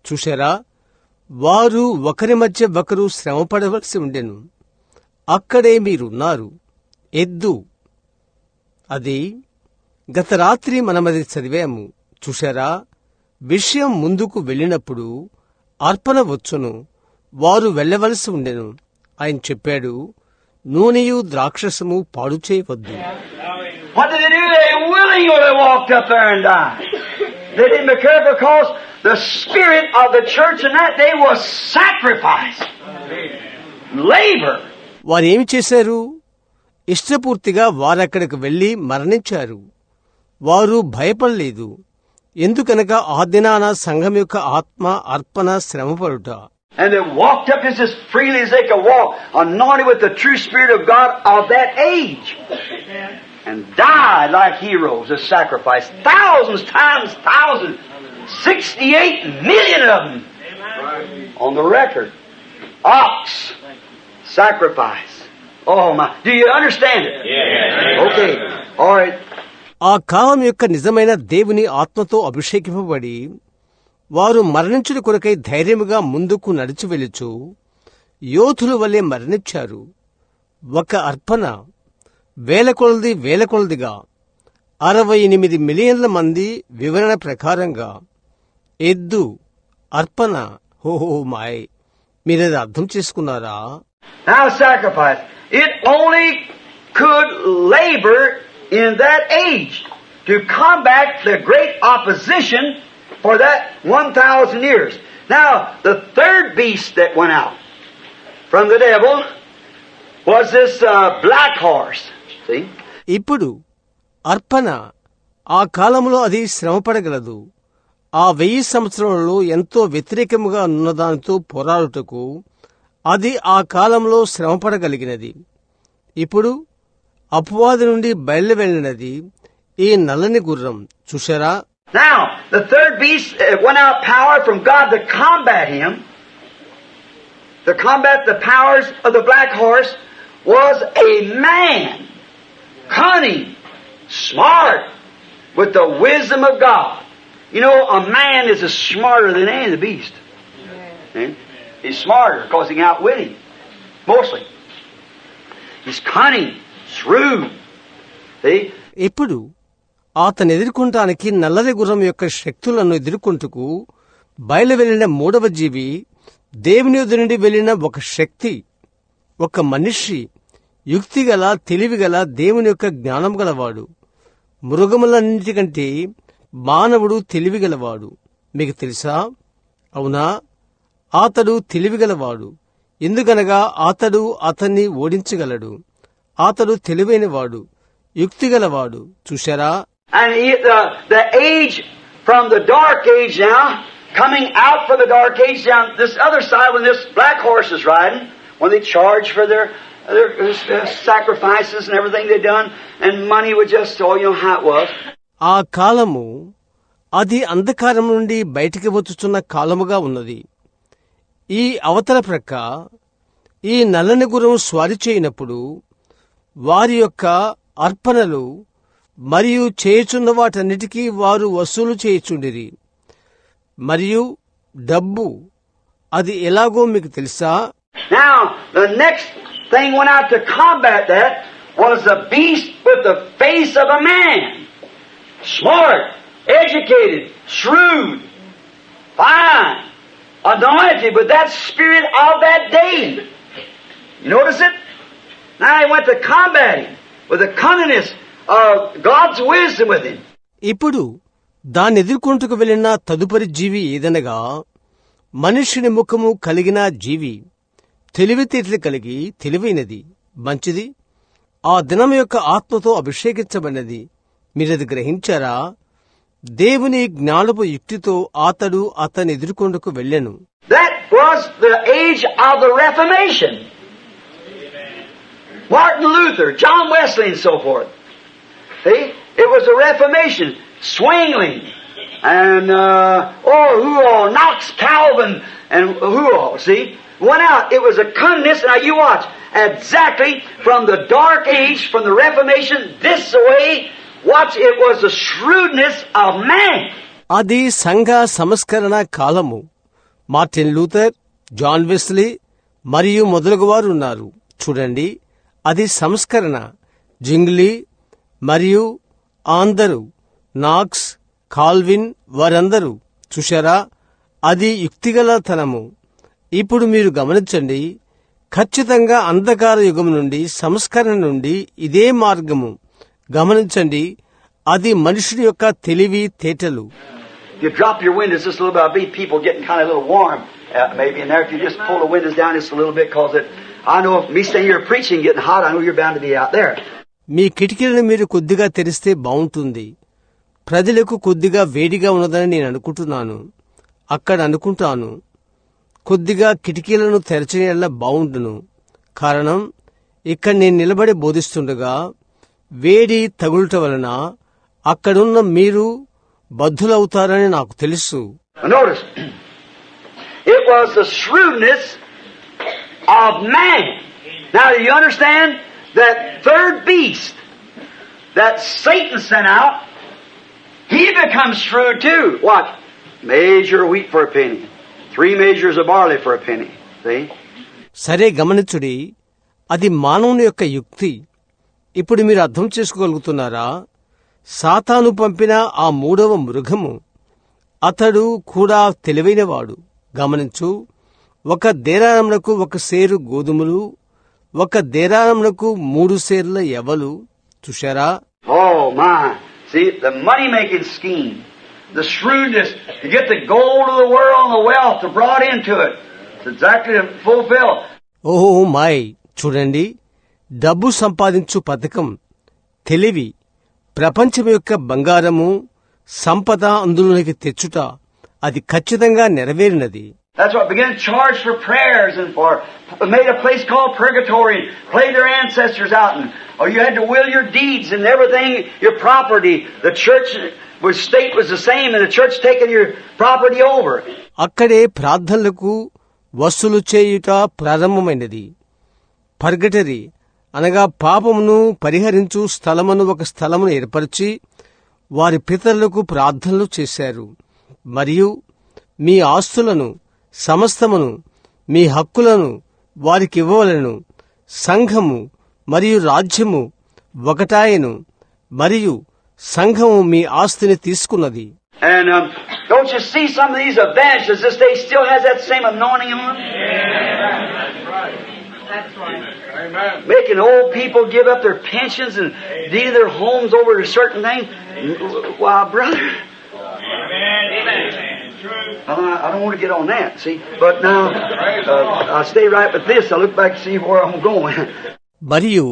చూశారా? వారు ఒకరి మధ్య ఒకరు శ్రమపడవలసి ఉండెను. అక్కడే మీరున్నారు. ఎద్దు, అది గత రాత్రి మనమది చదివాము చూశారా? విషయం ముందుకు వెళ్ళినప్పుడు అర్పణ వచ్చును, వారు వెళ్లవలసి ఉండెను. ఆయన చెప్పాడు, నూనెయు ద్రాక్షసము పాడు చేయవద్దు. What did they do? They willingly walked up there and died. They didn't be careful because the spirit of the church in that day was sacrifice, labor. వారేమి చేశారు? ఇష్టపూర్తిగా వారక్కడికి వెళ్లి మరణించారు. వారు భయపడలేదు. ఎందుకనగా ఆ దినాన సంఘం యొక్క ఆత్మ అర్పణ శ్రమపడుట. And they walked up just as freely as they could walk, anointed with the true Spirit of God of that age. And died like heroes of sacrifice. Thousands times thousands. 68 million of them. On the record. Ox. Sacrifice. Oh my. Do you understand it? Yeah. Okay. All right. ఆ కాలం యొక్క నిజమైన దేవుని ఆత్మతో అభిషేకింపబడి వారు మరణించుడి కొరకై ధైర్యముగా ముందుకు నడిచి వెలుచు యోధుల వలె మరణించారు. ఒక అర్పణ వేల కొలదిగా 68 మిలియన్ల మంది వివరణ ప్రకారంగా ఎద్దు అర్పణ. హోహో మాయ్, మీరది అర్థం చేసుకున్నారా? Now sacrifice. It only could labor in that age to combat the great opposition for that 1,000 years. Now, the third beast that went out from the devil was this black horse. See? ఇప్పుడు అర్పణ ఆ కాలంలో అది శ్రమపడగలదు. ఆ 1000 సంవత్సరంలో ఎంతో వ్యతిరేకముగా ఉన్నదానితో పోరాడుటకు అది ఆ కాలంలో శ్రమపడగలిగినది. ఇప్పుడు అపవాది నుండి బయలు వెళ్ళినది ఈ నల్లని గుర్రం. చూశారా? Now, the third beast went out power from God to combat him. To combat the powers of the black horse was a man. Cunning, smart, with the wisdom of God. You know, a man is smarter than any of the beast. Yeah. He's smarter because he can outwit him. Mostly. He's cunning, shrewd. See? ఇప్పుడు అతను ఎదుర్కొంటానికి నల్లరి గుర్రం యొక్క శక్తులను ఎదుర్కొంటుకు బయలు వెళ్లిన మూడవ జీవి దేవుని యొద్ద నుండి వెళ్లిన ఒక శక్తి, ఒక మనిషి, యుక్తిగల తెలివిగల దేవుని యొక్క జ్ఞానం గలవాడు. మృగములన్నిటికంటే మానవుడు తెలివిగలవాడు. మీకు తెలుసా? అవునా, అతడు తెలివిగలవాడు. ఎందుకనగా అతడు అతన్ని ఓడించగలడు. అతడు తెలివైనవాడు, యుక్తిగలవాడు. చూశారా? And the age from the dark age now, coming out for the dark age down this other side when this black horse is riding, when they charge for their sacrifices and everything they done, and money was just, oh, you know how it was. ఆ కాలము అది అంధకారం నుండి బయటికి వచ్చుచున్న కాలముగా ఉన్నది. ఈ అవతల ప్రక్క ఈ నల్లని గుర్రం స్వారీ చేయనప్పుడు వారి యొక్క అర్పణలు మరియు చేయుచున్న వాటన్నిటికీ వారు వసూలు చేయుచుండిరి. మరియు డబ్బు అది ఎలాగో మీకు తెలుసా? Now, the next thing went out to combat that was the beast with the face of a man. Smart, educated, shrewd, fine, anointed with that spirit of that day. You notice it? Now he went to combat him with the cunningness of God's wisdom with him. ఇప్పుడు దాన్ని ఎదుర్కొంటకు వెళ్లిన తదుపరి జీవి ఏదనగా మనుష్యుని ముఖము కలిగిన జీవి, తెలివితేటలు కలిగి తెలివైనది, మంచిది, ఆ దినం యొక్క ఆత్మతో అభిషేకించబడినది. మీరది గ్రహించారా? దేవుని జ్ఞానపు యుక్తితో అతడు అతన్ని ఎదుర్కొంటకు వెళ్ళెను. That was the age of the Reformation. Martin Luther, John Wesley and so forth. See? It was the Reformation. Zwingli and who all? Knox Calvin and who all? See? Went out. It was a cunningness. Now you watch. Exactly from the dark age, from the Reformation, this way, watch, it was the shrewdness of man. అది సంఘ సంస్కరణ కాలము. Martin Luther, John Wesley మరియు మొదలగువారు ఉన్నారు. చూడండి, అది సంస్కరణ. జింగ్లీ మరియు అందరూ, నాక్స్, కాల్విన్, వారందరూ. చూశారా? అది యుక్తిగలతనము. ఇప్పుడు మీరు గమనించండి, ఖచ్చితంగా అంధకార యుగం నుండి, సంస్కరణ నుండి ఇదే మార్గము. గమనించండి, అది మనుషుడి యొక్క తెలివి తేటలు. If you drop your windows just a little bit, I'll be people getting kind of a little warm maybe in there. If you just pull the windows down just a little bit, because I know if me staying here preaching getting hot, I know you're bound to be out there. మీ కిటికీలను మీరు కొద్దిగా తెరిస్తే బాగుంటుంది. ప్రజలకు కొద్దిగా వేడిగా ఉన్నదని నేను అనుకుంటున్నాను. అక్కడ అనుకుంటాను, కొద్దిగా కిటికీలను తెరచేయడం బాగుండును. కారణం, ఇక్కడ నేను నిలబడి బోధిస్తుండగా వేడి తగులుట వలన అక్కడున్న మీరు బద్ధులవుతారని నాకు తెలుసు. Notice, it was the shrewdness of man. Now, do you understand that third beast that Satan sent out, he becomes shrewd too. What? Measure wheat for a penny. 3 measures of barley for a penny. See? సరే, గమనించుడి, అది మానవుని యొక్క యుక్తి. ఇప్పుడు మీరు అర్థం చేసుకోగలుగుతున్నారా? సాతాను పంపిన ఆ మూడవ మృగము, అతడు కూడా తెలివైనవాడు. గమనించు, 1 దేనారమునకు 1 సేరు గోధుమలు, 1 దేనారమునకు 3 సేర్ల యవలు. చూశారా? Oh my! See, the money-making scheme, the shrewdness to get the gold of the world and the wealth to brought into it. It's exactly to fulfill. ఓహో మై! చూడండి, డబ్బు సంపాదించు పథకం, తెలివి, ప్రపంచం యొక్క బంగారము, సంపద అందులోనికి తెచ్చుట, అది ఖచ్చితంగా నెరవేరినది. That's what began to charge for prayers and for made a place called purgatory and played their ancestors out and or you had to will your deeds and everything, your property. The church state was the same and the church taking your property over. అక్కడే ప్రార్థనలకు వసూలు చేయుట ప్రారంభమైనది. పర్గటరీ అనగా పాపమును పరిహరించు స్థలమును ఒక స్థలమును ఏర్పరిచి వారి పితరులకు ప్రార్థనలు చేశారు. మరియు మీ ఆస్తులను, సమస్తమును, మీ హక్కులను వారికివ్వవలెను. సంఘము మరియు రాజ్యము ఒకటాయను. మరియు సంఘము మీ ఆస్తిని తీసుకున్నది. And don't you see some of these evangelists this day still has that same anointing on them? That's right. Amen. Making old people give up their pensions and deed their homes over to certain things. Why, brother? Amen. I don't want to get on that, see. But now, I'll stay right with this. I'll look back and see where I'm going. మరియు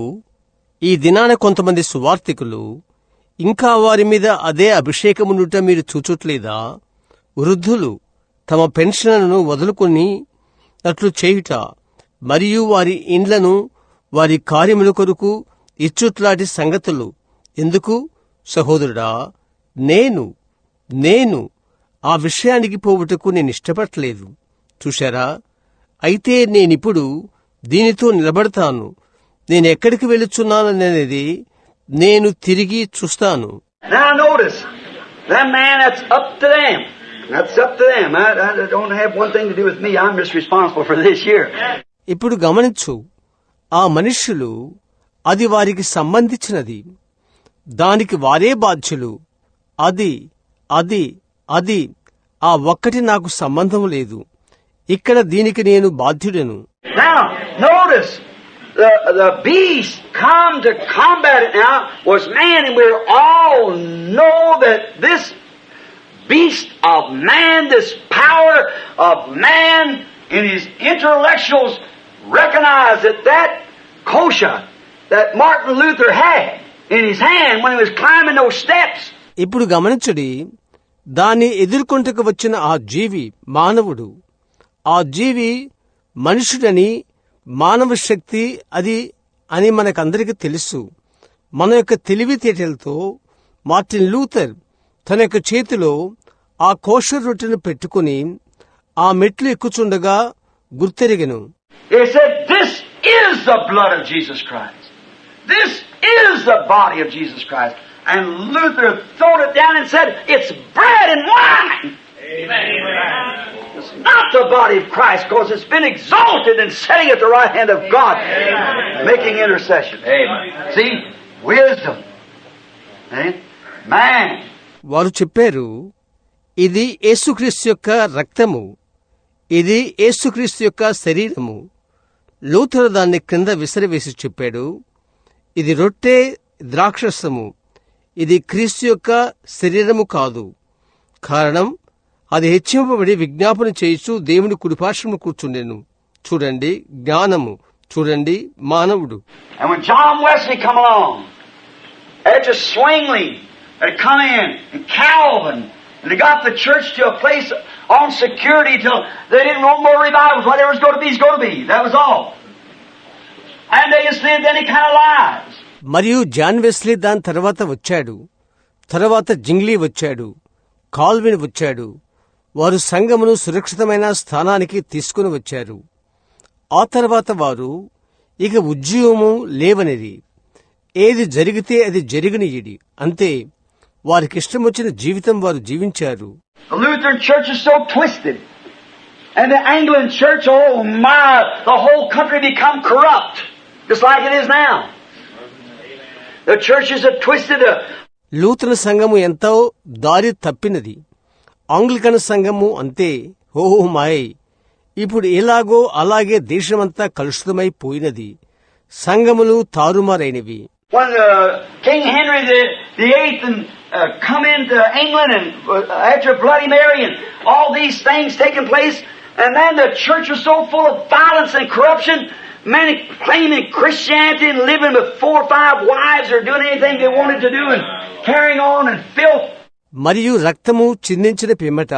ఈ దినాన కొంతమంది సువార్తికులు ఇంకా వారి మీద అదే అభిషేకమునుట మీరు చూచుట్లేదా? వృద్ధులు తమ పెన్షన్లను వదులుకొని అట్లు చేయుట మరియు వారి ఇండ్లను వారి కార్యముల కొరకు ఇచ్చుట్లాంటి సంగతులు ఎందుకు? సహోదరుడా, నేను ఆ విషయానికి పోవుటకు నేనిష్టపడలేదు. చూశారా? అయితే నేనిప్పుడు దీనితో నిలబడతాను. నేనెక్కడికి వెళుచున్నాననేది నేను తిరిగి చూస్తాను. Now notice, that man, that's up to them. That's up to them. I don't have one thing to do with me. I'm just responsible for this year. ఇప్పుడు గమనించు, ఆ మనుష్యులు అది వారికి సంబంధించినది, దానికి వారే బాధ్యులు. అది ఆ ఒక్కటి నాకు సంబంధం లేదు. ఇక్కడ దీనికి నేను బాధ్యుడను. Now notice, the beast come to combat it now was man, and we all know that this beast of man, this power of man in his intellectuals, recognize that kosher that Martin Luther had in his hand when he was climbing those steps. ఇప్పుడు గమనించుడి, దాన్ని ఎదుర్కొంటకు వచ్చిన ఆ జీవి మానవుడు. ఆ జీవి మనుషుడని, మానవ శక్తి అది అని మనకందరికీ తెలుసు. మన యొక్క తెలివితేటలతో మార్టిన్ లూథర్ తన యొక్క చేతిలో ఆ కోషర్ రొట్టెను పెట్టుకుని ఆ మెట్లు ఎక్కుచుండగా గుర్తెరిగెను. He said, "This is the blood of Jesus Christ. This is the body of Jesus Christ." And Luther threw it down and said, "It's bread and wine." Amen. It's not the body of Christ, because it's been exalted and sitting at the right hand of God, making intercession. Amen. See, wisdom. Man. వారు చెప్పారు, ఇది యేసుక్రీస్తు యొక్క రక్తము, ఇది యేసుక్రీస్తు యొక్క శరీరము. లూథర్ దాన్ని క్రింద విసిరివేసి చెప్పాడు, ఇది రొట్టె, ద్రాక్షరసము, ఇది క్రీస్తు యొక్క శరీరము కాదు. కారణం, అది హెచ్చింపబడి విజ్ఞాపన చేయిచు దేవుని కుడిపార్శ్వమున కూర్చుండెను. చూడండి జ్ఞానము, చూడండి మానవుడు. And when John Wesley come along, after Zwingli had come in, and Calvin, and they got the church to a place on security till they didn't want more revivals. Whatever was going to be is going to be. That was all. And they just lived any kind of lives. మరియు John Wesley దాని తర్వాత వచ్చాడు. తర్వాత జింగ్లీ వచ్చాడు, Calvin వచ్చాడు. వారు సంఘమును సురక్షితమైన స్థానానికి తీసుకుని వచ్చారు. ఆ తర్వాత వారు ఇక ఉద్యోగము లేవనిది, ఏది జరిగితే అది జరిగినయిడి, అంతే. వారికిష్టమొచ్చిన జీవితం వారు జీవించారు. The Lutheran church is so twisted. And the Anglican church, oh my, the whole country become corrupt. Just like it is now. The churches are twisted. Lutheran సంఘము ఎంతో దారి తప్పినది. ఆంగ్లికన్ సంఘము అంతే. ఓ మాయ్, ఇప్పుడు ఎలాగో అలాగే దేశమంతా కలుషితమైపోయినది. సంఘములు తారుమారైనవి. When King Henry VIII and come into England and after Bloody Mary and all these things taking place, and then the church was so full of violence and corruption, many claiming Christianity and living with 4 or 5 wives or doing anything they wanted to do and carrying on and filth. మరియు రక్తము చిందించిన పిమ్మట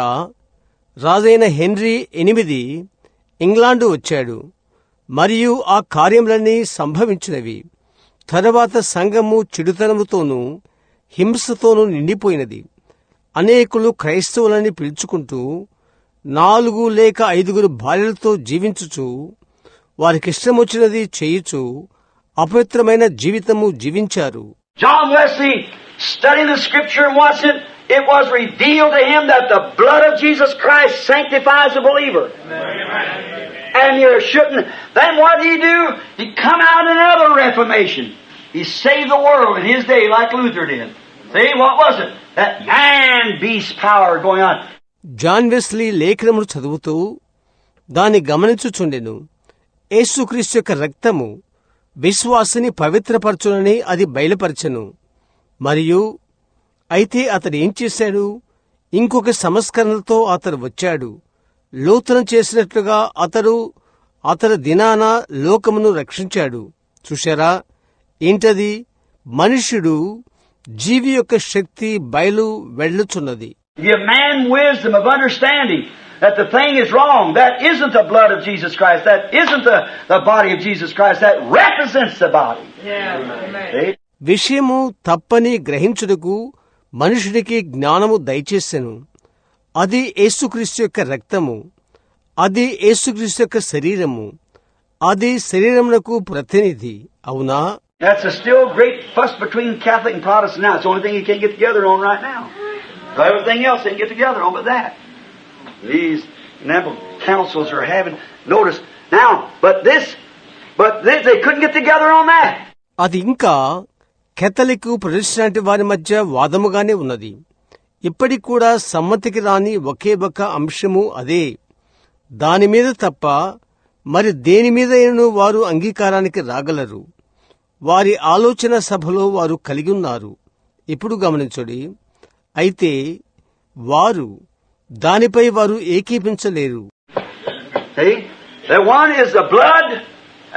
రాజైన henry 8 England వచ్చాడు. మరియు ఆ కార్యములన్నీ సంభవించినవి. తరువాత సంఘము చెడుతనముతోనూ హింసతోనూ నిండిపోయినది. అనేకులు క్రైస్తవులని పిలుచుకుంటూ 4 లేక 5 భార్యలతో జీవించుచు, వారికిష్టమొచ్చినది చేయుచు అపవిత్రమైన జీవితము జీవించారు. John Wesley, studying the scripture and watching it was revealed to him that the blood of Jesus Christ sanctifies the believer. And you shouldn't. Then what did he do? He come out in another Reformation. He saved the world in his day like Luther did. See, what was it? That man-beast power going on. John Wesley లేఖనమును చదువుతూ దాన్ని గమనించుచుండెను. యేసుక్రీస్తు యొక్క రక్తము విశ్వాసిని పవిత్రపరచునని అది బయలుపరచెను. మరియు అయితే అతడు ఏం చేశాడు? ఇంకొక సంస్కరణతో అతడు వచ్చాడు. లూథరను చేసినట్లుగా అతడు దినాన లోకమును రక్షించాడు. చూశారా? ఏంటది? మనుష్యుడు జీవి యొక్క శక్తి బయలు వెళ్ళుచున్నది. Give man wisdom of understanding that the thing is wrong. That isn't the blood of Jesus Christ. That isn't the body of Jesus Christ. That represents the body. Yeah. విషయము తప్పని గ్రహించుటకు మనుషుడికి జ్ఞానము దయచేసెను. అది యేసుక్రీస్తు యొక్క రక్తము, అది యేసుక్రీస్తు యొక్క శరీరము, అది శరీరమునకు ప్రతినిధి. అవునా? That's a still great fuss between Catholic and Protestant now. It's the only thing you can't get together on right now. Everything else they can get together on but that. These councils are having notice now, but they couldn't get together on that. అది ఇంకా Catholic Protestant వారి మధ్య వాదముగానే ఉన్నది. ఇప్పటికి కూడా సమ్మతికి రాని ఒకే ఒక అంశము అదే. దానిమీద తప్ప మరి దేని మీదైనను వారు అంగీకారానికి రాగలరు. వారి ఆలోచన సభలో వారు కలిగి ఉన్నారు. ఇప్పుడు గమనించండి. అయితే వారు దానిపై వారు ఏకీపించలేరు. The one is the blood,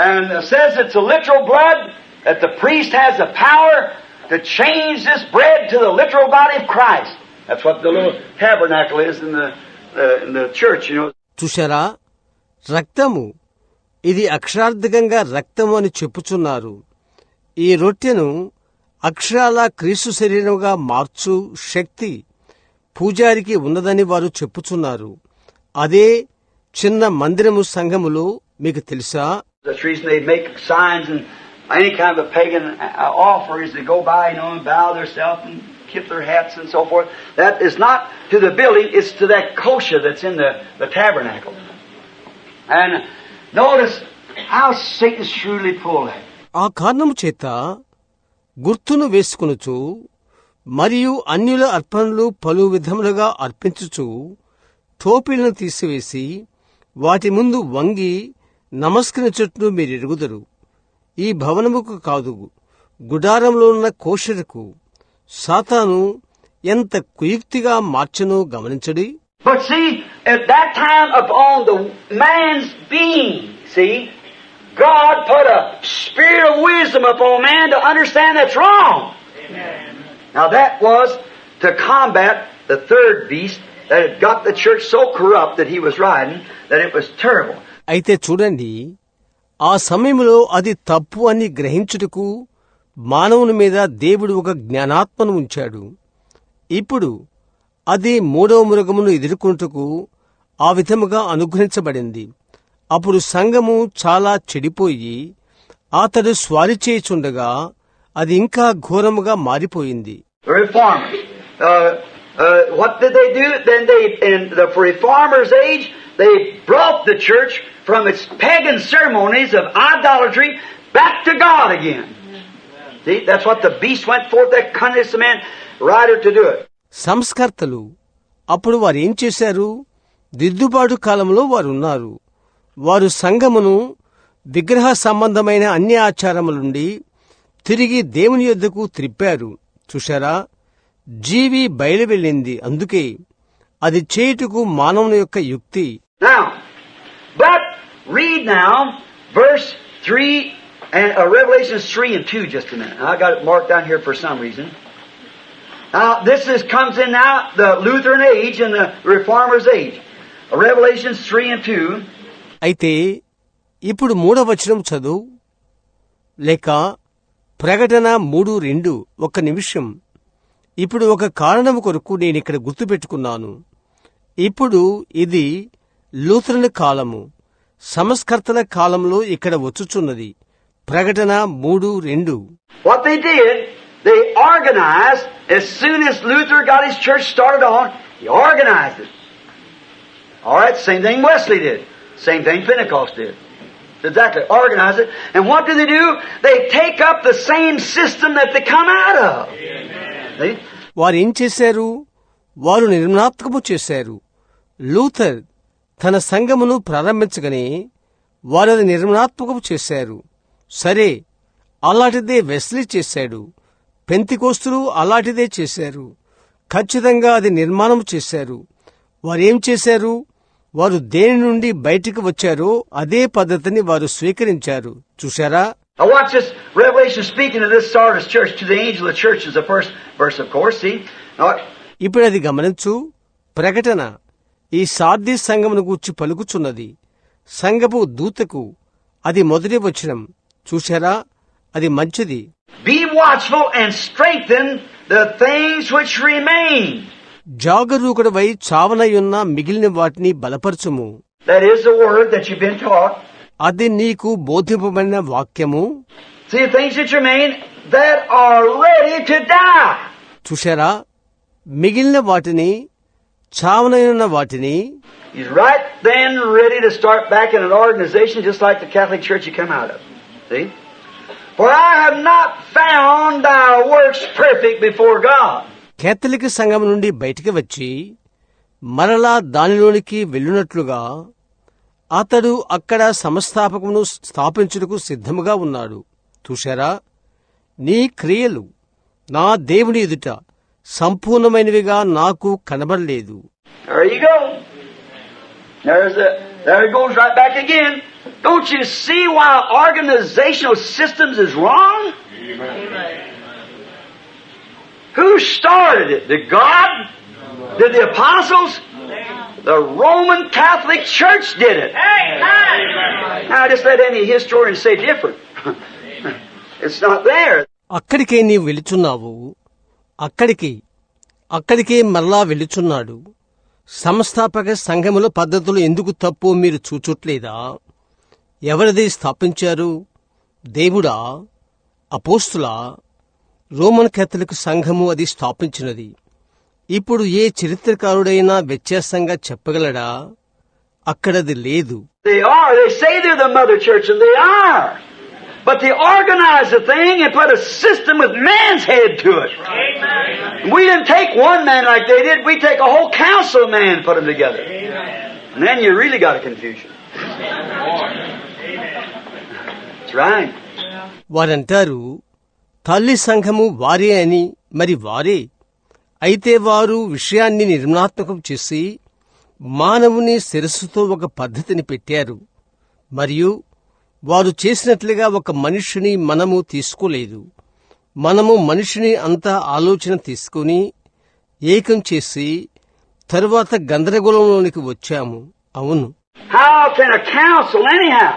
and says it's a literal blood, that the priest has the power to change this bread to the literal body of Christ. That's what the little tabernacle is in the church, you know. చూశారా? రక్తము, ఇది అక్షరార్థకంగా రక్తము అని చెప్పుచున్నారు. ఈ రొట్టెను అక్షరాల క్రీస్తు శరీరముగా మార్చు శక్తి పూజారికి ఉన్నదని వారు చెప్పుచున్నారు. అదే చిన్న మందిరము సంఘములో మీకు తెలుసా? That's the reason they make signs and any kind of a pagan offer is to go by, you know, and bow themselves and tip their hats and so forth. That is not to the building, it's to that kosher that's in the tabernacle. And notice how Satan shrewdly pulled that. ఆ కారణము చేత గుర్తును వేసుకొనుచు మరియు అన్యుల అర్పణలు పలు విధములుగా అర్పించుచు టోపీలను తీసివేసి వాటి ముందు వంగి నమస్కరించుటను మీరెరుగుదురు. ఈ భవనముకు కాదు, గుడారంలో ఉన్న కోషరకు సాతాను ఎంత కుయుక్తిగా మార్చనో గమనించడి. But see, at that time upon the man's being, see, God put a spirit of wisdom upon man to understand that's wrong. Amen. Now that was to combat the third beast that had got the church so corrupt that he was riding that it was terrible. అయితే చూడండి, ఆ సమయంలో అది తప్పు అని గ్రహించుటకు మానవుని మీద దేవుడు ఒక జ్ఞానాత్మను ఉంచాడు. ఇప్పుడు అది మూడవ మృగమును ఎదుర్కొంటకు ఆ విధముగా అనుగ్రహించబడింది. అప్పుడు సంఘము చాలా చెడిపోయి అతడు స్వారీ చేయుచుండగా అది ఇంకా ఘోరముగా మారిపోయింది. Reformers. What did they do? Then in the Reformers' age, they brought the church from its pagan ceremonies of idolatry back to God again. See, that's what the beast went forth, that cunning man rider to do it. సంస్కర్తలు అప్పుడు వారు ఏం చేశారు? దిద్దుబాటు కాలంలో వారు ఉన్నారు. వారు సంఘమును విగ్రహ సంబంధమైన అన్య ఆచారముల నుండి తిరిగి దేవుని యొద్దకు త్రిప్పారు. చూశారా? జీవి బయలువెళ్ళింది. అందుకే అది చేయుటకు మానవుని యొక్క యుక్తి. Now, but read now verse 3 and Revelation 3 and 2 just a minute. I got it marked down here for some reason. Now this comes in now the Lutheran age and the Reformers age. Revelation 3 and 2. అయితే ఇప్పుడు 3వ వచనం చదువు, లేక ప్రకటన 3:2. ఒక్క నిమిషం. ఇప్పుడు ఒక కారణము కొరకు నేనిక్కడ గుర్తుపెట్టుకున్నాను. ఇప్పుడు ఇది లూథరన్ కాలము, సంస్కర్తల కాలంలో ఇక్కడ వచ్చుచున్నది. ప్రకటన 3:2. What they did, they organized, as soon as Luther got his church started on, he organized it. All right, same thing Wesley did. Same thing Pentecost did. Exactly. Organize it. And what do? They take up the same system that they come out of. See? వారు ఏం చేశారు? వారు నిర్మాణాత్మకము చేశారు. Luther తన సంఘమును ప్రారంభించగానే వారు అది నిర్మాణాత్మకము చేశారు. సరే, అలాంటిదే వెస్లీ చేశాడు. పెంతికోస్తులు అలాంటిదే చేశారు. ఖచ్చితంగా అది నిర్మాణం చేశారు. వారేం చేశారు? వారు దేని నుండి బయటికి వచ్చారో అదే పద్ధతిని వారు స్వీకరించారు. చూశారా? Now watch this Revelation speaking to this Sardis church, to the angel of the church is the first verse, of course. See? Now, ఇప్పుడు అది గమనించు. ప్రకటన ఈ సార్దీస్ సంఘమును గూర్చి పలుకుచున్నది. సంఘపు దూతకు అది మొదటి వచనం. చూశారా? అది మంచిది. be watchful and strengthen the things which remain. జాగరూకుడవై చావనయున్న మిగిలిన వాటిని బలపరచుము. That is the word that you've been taught. అది నీకు బోధింపబడిన వాక్యము. See, the things that remain that are ready to die. చూశారా? మిగిలిన వాటిని, చావనయున్న వాటిని. He's right then ready to start back in an organization just like the Catholic Church you come out of. See? For I have not found thy works perfect before God. Catholic సంఘం నుండి బయటికి వచ్చి మరలా దానిలోనికి వెళ్ళినట్లుగా అతడు అక్కడ సంస్థాపకమును స్థాపించుటకు సిద్ధముగా ఉన్నాడు. చూశారా? నీ క్రియలు నా దేవుని ఎదుట సంపూర్ణమైనవిగా నాకు కనబడలేదు. There you go. There it goes right back again. Don't you see why organizational systems is wrong? Amen. Who started it? Did God? Did the apostles? The Roman Catholic Church did it. Amen. Now just let any historian say different. It's not there. అక్కడికే నీవు వెళుచున్నావు. అక్కడికే మరలా వెళుచున్నాడు. సంస్థాపక సంఘముల పద్ధతులు ఎందుకు తప్పు మీరు చూచుట్లేదా? ఎవరిది స్థాపించారు? దేవుడా? అపోస్తులా? రోమన్ కేథలిక్ సంఘము అది స్థాపించినది. ఇప్పుడు ఏ చరిత్రకారుడైనా వ్యత్యాసంగా చెప్పగలడా? అక్కడది లేదు. They say they're the mother church, and they are. But they organize the thing and put a system with man's head to it. Amen. We didn't take one man like they did. We take a whole council of men and put them together. Amen. And then you really got a confusion. That's right. వారంటారు తల్లి సంఘము వారే అని. మరి వారే అయితే వారు విషయాన్ని నిర్మాణాత్మకం చేసి మానవుని శిరస్సుతో ఒక పద్ధతిని పెట్టారు. మరియు వారు చేసినట్లుగా ఒక మనిషిని మనము తీసుకోలేదు. మనము మనిషిని అంత ఆలోచన తీసుకుని ఏకం చేసి తరువాత గందరగోళంలోనికి వచ్చాము. అవును. How can a council anyhow?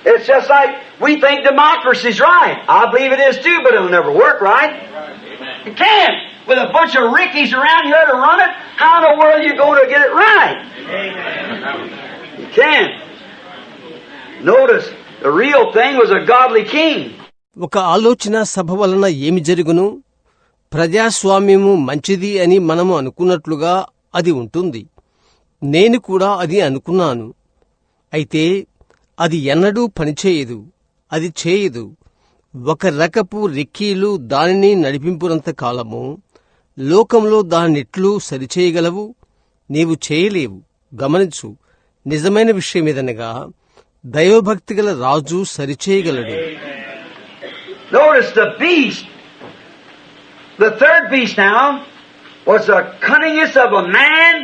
It's just like we think democracy's right. I believe it is too, but it'll never work right. It can't. With a bunch of rickies around here to run it, how in the world are you going to get it right? You can't. Notice, the real thing was a godly king. ఒక ఆలోచన సభ వలన ఏమి జరుగును? ప్రజాస్వామ్యము మంచిది అని మనము అనుకున్నట్లుగా అది ఉంటుంది. నేను కూడా అది అనుకున్నాను. అయితే అది ఎన్నడూ పనిచేయదు. అది చేయదు. ఒక రకపు రిక్కీలు దానిని నడిపింపునంత కాలము లోకంలో దానిట్లు సరిచేయగలవు? నీవు చేయలేవు. గమనించు, నిజమైన విషయమేదనగా దైవభక్తి గల రాజు సరిచేయగలడు. Notice the beast. The third beast now was the cunningest of a man.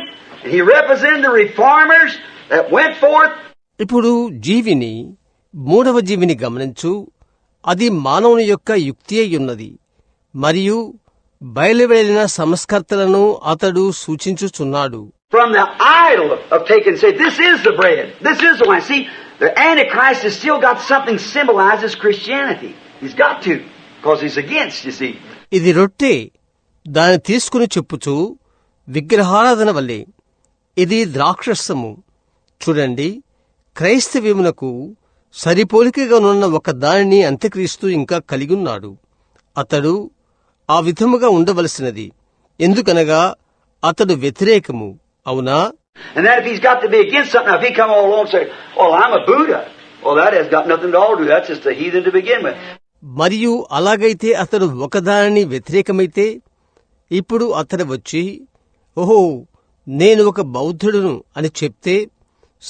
He represented the reformers that went forth. ఇప్పుడు జీవిని, మూడవ జీవిని గమనించు. అది మానవుని యొక్క యుక్తి అయ్యున్నది. మరియు బయలువెళ్లిన సంస్కర్తలను అతడు సూచించుచున్నాడు. From the idol of taking, say, this is the bread. This is the wine. See, the Antichrist has still got something symbolized as Christianity. He's got to, because he's against, you see. ఇది రొట్టె, దాన్ని తీసుకుని చెప్పుచు విగ్రహారాధన వల్లే. ఇది ద్రాక్షరసము. చూడండి, క్రైస్తవ్యమునకు సరిపోలికగానున్న ఒక దానిని అంత్యక్రీస్తు ఇంకా కలిగున్నాడు. అతడు ఆ విధముగా ఉండవలసినది. ఎందుకనగా అతడు వ్యతిరేకము. అవునా? And then if he's got to be against something, if he come all along and say, "Oh, I'm a Buddha," Well, that has got nothing to all do. That's just a heathen to begin with. మరియు అలాగైతే అతడు ఒకదానిని వ్యతిరేకమైతే ఇప్పుడు అతడు వచ్చి ఓహో నేను ఒక బౌద్ధుడును అని చెప్తే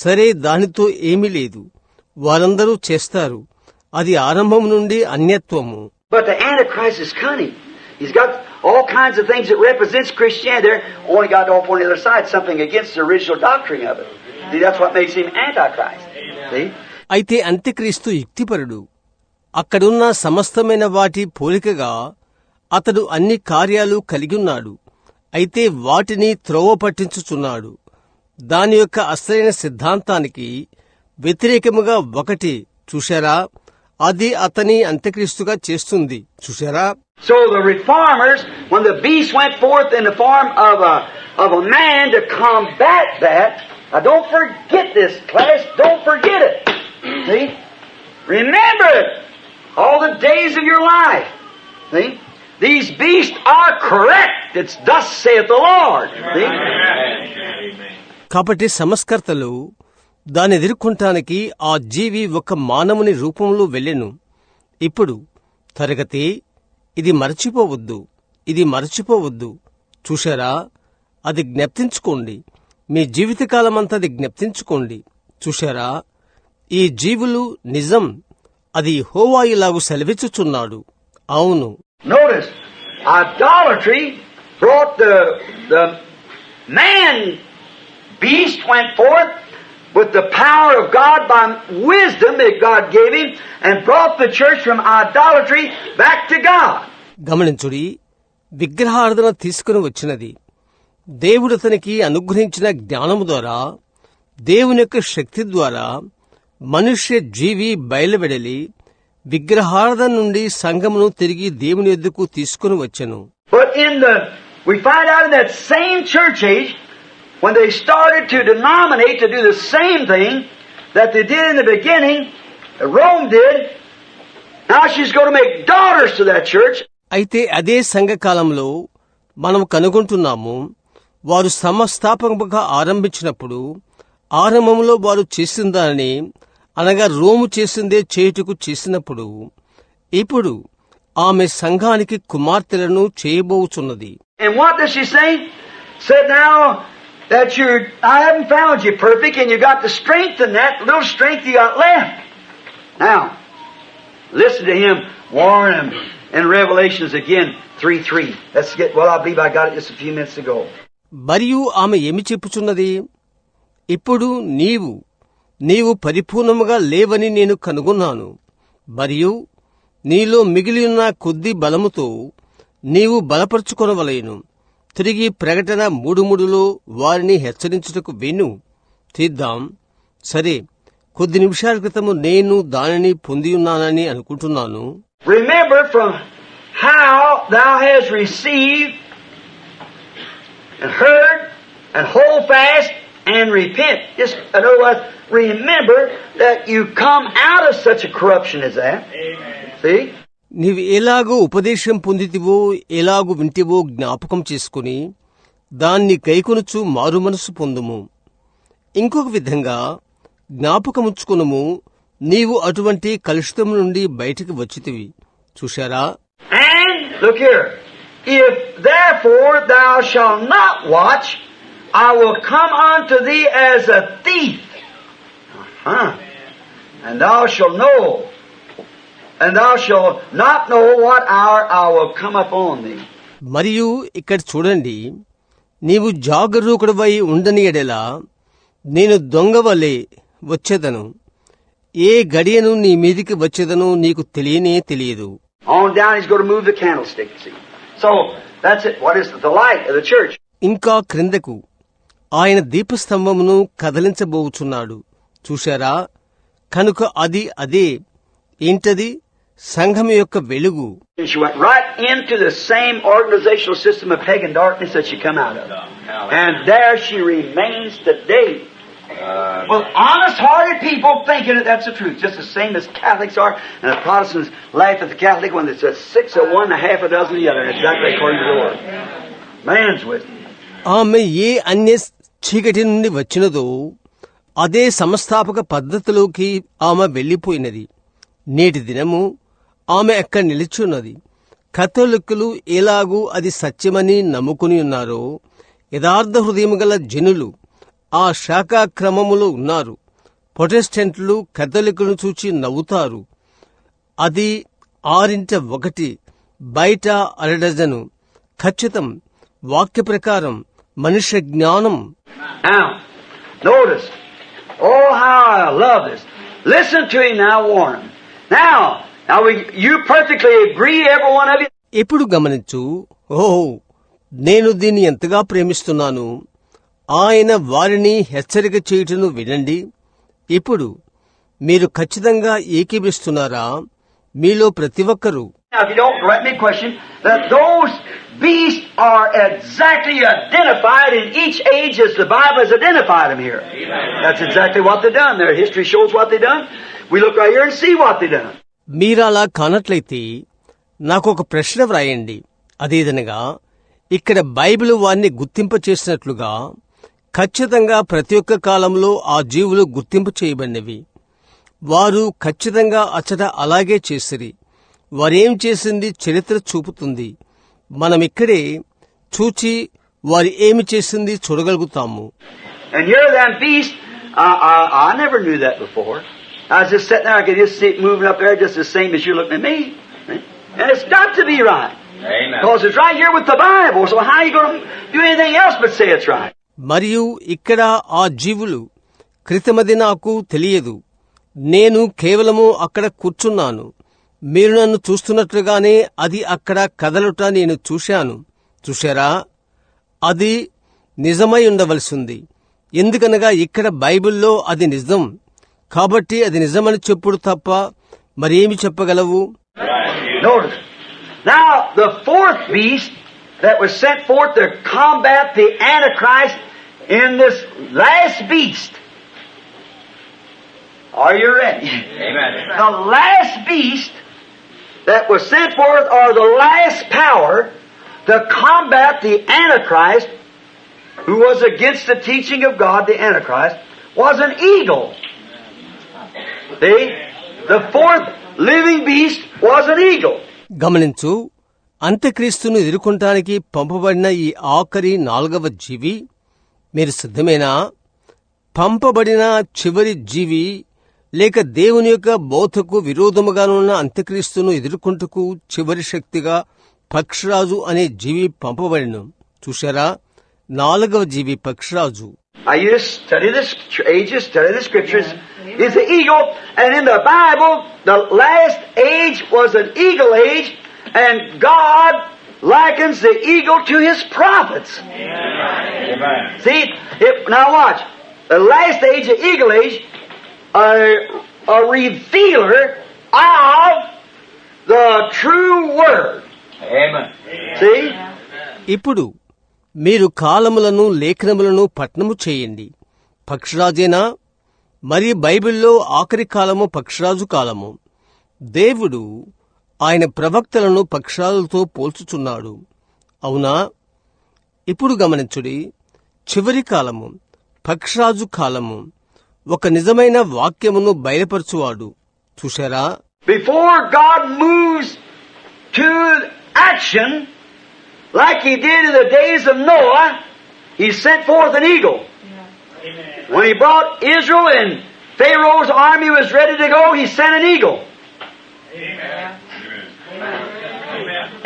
సరే దానితో ఏమీ లేదు, వారందరూ చేస్తారు, అది ఆరంభం నుండి అన్యత్వము. But the Antichrist is cunning. He's got all kinds of things that represents Christianity there. Only got off on the other side something against the original doctrine of it. See, that's what makes him Antichrist. See? అయితే అంత్యక్రీస్తు యుక్తిపరుడు. అక్కడున్న సమస్తమైన వాటి పోలికగా అతడు అన్ని కార్యాలు కలిగియున్నాడు. అయితే వాటిని త్రోవ పట్టించుచున్నాడు. దాని యొక్క అసలైన సిద్ధాంతానికి వ్యతిరేకముగా ఒకటి చూశారా, అది అతని అంత్యక్రీస్తుగా చేస్తుంది. చూశారా? So the reformers, when the beast went forth in the form of a man to combat that, now don't forget this, class, don't forget it. See? Remember it all the days of your life. See? These beasts are correct. It's thus saith the Lord. See? కాబట్టి సంస్కర్తలు దాన్ని ఎదుర్కొంటానికి ఆ జీవి ఒక మానవుని రూపంలో వెళ్ళెను. ఇప్పుడు తరగతి ఇది మరచిపోవద్దు, ఇది మరచిపోవద్దు. చూశారా? అది జ్ఞప్తించుకోండి, మీ జీవితకాలమంతా అది జ్ఞప్తించుకోండి. చూశారా? ఈ జీవులు నిజం, అది యెహోవా ఇలాగు సెలవిచ్చుచున్నాడు. అవును. Notice, idolatry brought the man beast went forth with the power of God by wisdom that God gave him and brought the church from idolatry back to God. గమనించుడి, విగ్రహారాధన తీసుకుని వచ్చినది దేవుడు అతనికి అనుగ్రహించిన జ్ఞానము ద్వారా, దేవుని యొక్క శక్తి ద్వారా మనుష్య జీవి బయలువెడలి విగ్రహారాధన నుండి సంఘమును తిరిగి దేవుని యొద్దకు తీసుకుని వచ్చెను. But we find out in that same church age, when they started to denominate to do the same thing that they did in the beginning, Rome did, now she's going to make daughters to that church. అయితే అదే సంఘకాలంలో మనం కనుగొంటున్నాము, వారు సమస్థాపకముగా ఆరంభించినప్పుడు ఆరంభంలో వారు చేసిన దానిని, అనగా Rome చేసిందే చేయుటకు చేసినప్పుడు ఇప్పుడు ఆమె సంఘానికి కుమార్తెలను చేయబోచున్నది. And what does she say? Said now that I haven't found you perfect and you got the strength in that little strength you got left. Now, listen to him warn him in Revelations again 3:3. Let's get, well, I believe I got it just a few minutes ago. మరియు ఆమె ఏమి చెప్పుచున్నది? ఇప్పుడు నీవు పరిపూర్ణముగా లేవని నేను కనుగొన్నాను, మరియు నీలో మిగిలియున్న కొద్ది బలముతో నీవు బలపరుచుకొనవలెను. తిరిగి ప్రకటన 3:3లో వారిని హెచ్చరించుటకు వెను తీద్దాం. సరే, కొద్ది నిమిషాల క్రితము నేను దానిని పొందియున్నానని అనుకుంటున్నాను. Remember from how thou hast received and heard and hold fast and repent. Just in other words, remember that you come out of such a corruption as that. Amen. See? నీవు ఎలాగో ఉపదేశం పొందితివో, ఎలాగూ వింటివో జ్ఞాపకం చేసుకుని దాన్ని కైకొనుచు మారు మనసు పొందుము. ఇంకొక విధంగా జ్ఞాపకముంచుకునుము, నీవు అటువంటి కలుషితం నుండి బయటికి వచ్చితివి. చూశారా? And look here, if therefore thou shalt not watch, I will come unto thee as a thief. And thou shalt know, and thou shalt not know what hour I will come upon thee. మరియు ఇక్కడ చూడండి, నీవు జాగరూకుడవై ఉండని ఎడలా నేను దొంగవలే వచ్చేదను, ఏ గడియను నీ మీదికి వచ్చేదను నీకు తెలియనే తెలియదు. On down he's going to move the candlestick, see. So that's it. What is the light of the church? ఇంకా క్రిందకు ఆయన దీపస్తంభమును కదలించబోచున్నాడు. చూశారా? కనుక అదే ఏంటది? సంఘం యొక్క వెలుగు. She went right into the same organizational system of pagan darkness that she come out of. And there she remains today. Well, honest-hearted people thinking that that's the truth, just the same as Catholics are, and the Protestants laugh at the Catholic when it's a 6 of one and a half a dozen of the other, exactly according to the Lord. Man's wisdom. ఆమె ఏ అన్య చీకటి నుండి వచ్చినదో అదే సంస్థాపక పద్ధతిలోకి ఆమె వెళ్లిపోయినది. నేటి దినము ఆమె అక్కడ నిలిచున్నది. కథోలిక్కులు ఎలాగూ అది సత్యమని నమ్ముకుని ఉన్నారో, యథార్థ హృదయము గల జనులు ఆ శాఖాక్రమములో ఉన్నారు. ప్రొటెస్టెంట్లు కథోలికులను చూచి నవ్వుతారు. అది 6 బయట అరడజను. ఖచ్చితం, వాక్య ప్రకారం, మనుష్య జ్ఞానం. Now, notice. Oh, how I love this. Listen to him now, warn him. Now you perfectly agree, every one of you. ఇప్పుడు గమనించు. నేను దీన్ని ఎంతగా ప్రేమిస్తున్నాను. ఆయన వారిని హెచ్చరిక చేయుటను వినండి. ఇప్పుడు మీరు ఖచ్చితంగా ఏకీభిస్తున్నారా? మీలో ప్రతి ఒక్కరూ. Now, if you don't, let me question that those beasts are exactly identified in each age as the Bible has identified them here. That's exactly what they've done. Their history shows what they've done. We look right here and see what they've done. మీరలా కానట్లయితే నాకు ఒక ప్రశ్న వ్రాయండి. అదేదనగా, ఇక్కడ Bible వారిని గుర్తింప చేసినట్లుగా ఖచ్చితంగా ప్రతి ఒక్క కాలంలో ఆ జీవులు గుర్తింపు చేయబడినవి. వారు ఖచ్చితంగా అచ్చట అలాగే చేసిరి. వారేం చేసింది చరిత్ర చూపుతుంది. మనమిక్కడే చూచి వారు ఏమి చేసింది చూడగలుగుతాము. And here them beasts, I never knew that before. I was just sitting there, I could just see it moving up there just the same as you're looking at me. And it's got to be right. Amen. Because it's right here with the Bible, so how are you going to do anything else but say it's right? మరియు ఇక్కడ ఆ జీవులు క్రితమది నాకు తెలియదు. నేను కేవలము అక్కడ కూర్చున్నాను. మీరు నన్ను చూస్తున్నట్లుగానే అది అక్కడ కదలుట నేను చూశాను. చూశారా? అది నిజమై ఉండవలసింది. ఎందుకనగా ఇక్కడ బైబిల్లో అది నిజం. కాబట్టి అది నిజమని చెప్పుడు తప్ప మరేమి చెప్పగలవు? Notice. Now, the fourth beast that was sent forth to combat the Antichrist in this last beast. Are you ready? Amen. The last beast that was sent forth, or the last power to combat the Antichrist, who was against the teaching of God, the Antichrist, was an eagle. See? The fourth living beast was an eagle. గమనించు, అంత్యక్రీస్తును ఎదుర్కొనటానికి పంపబడిన ఈ ఆఖరి 4వ జీవి, మీరు సిద్ధమేనా? పంపబడిన చివరి జీవి లేక దేవుని యొక్క బోధకు విరోధముగానున్న అంత్యక్రీస్తును ఎదుర్కొంటకు చివరి శక్తిగా పక్షిరాజు అనే జీవి పంపబడిను. చూశారా? 4వ జీవి పక్షిరాజు. I used to study this ages, study the scriptures. It's the eagle, and in the Bible, the last age was an eagle age, and God likens the eagle to His prophets. Amen. See, now watch. The last age, the eagle age, a revealer of the true word. Amen. See? ఇప్పుడు మీరు కాలములను లేఖనములను పఠనము చేయండి. పక్షిరాజేనా? మరి బైబిల్లో ఆఖరి కాలము పక్షిరాజు కాలము. దేవుడు ఆయన ప్రవక్తలను పక్షాలతో పోల్చుచున్నాడు. అవునా? ఇప్పుడు గమనించుడి, చివరి కాలము పక్షిరాజు కాలము. ఒక నిజమైన వాక్యమును బయలుపరచువాడు. చూశారా? Before God moves to action, like He did in the days of Noah, He sent forth an eagle. When He brought Israel and Pharaoh's army was ready to go, He sent an eagle.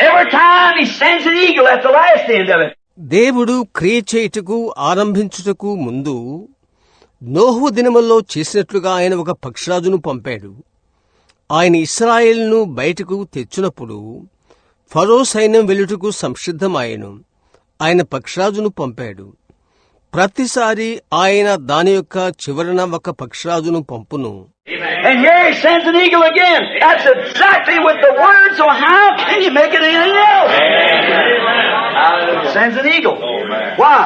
Every time He sends an eagle at the last end of it. దేవుడు క్రియ చేయుటకు ఆరంభించుటకు ముందు నోహు దినముల్లో చేసినట్లుగా ఆయన ఒక పక్షిరాజును పంపాడు. ఆయన ఇశ్రాయేలును బయటకు తెచ్చినప్పుడు ఫరో సైన్యం వెలుటకు సంసిద్ధమాయెను. ఆయన పక్షిరాజును పంపాడు. ప్రతిసారి ఆయన దాని యొక్క చివరన ఒక పక్షిరాజును పంపును. And here He sends an eagle again. That's exactly with the word, so how can you make it anything else? He sends an eagle. Why?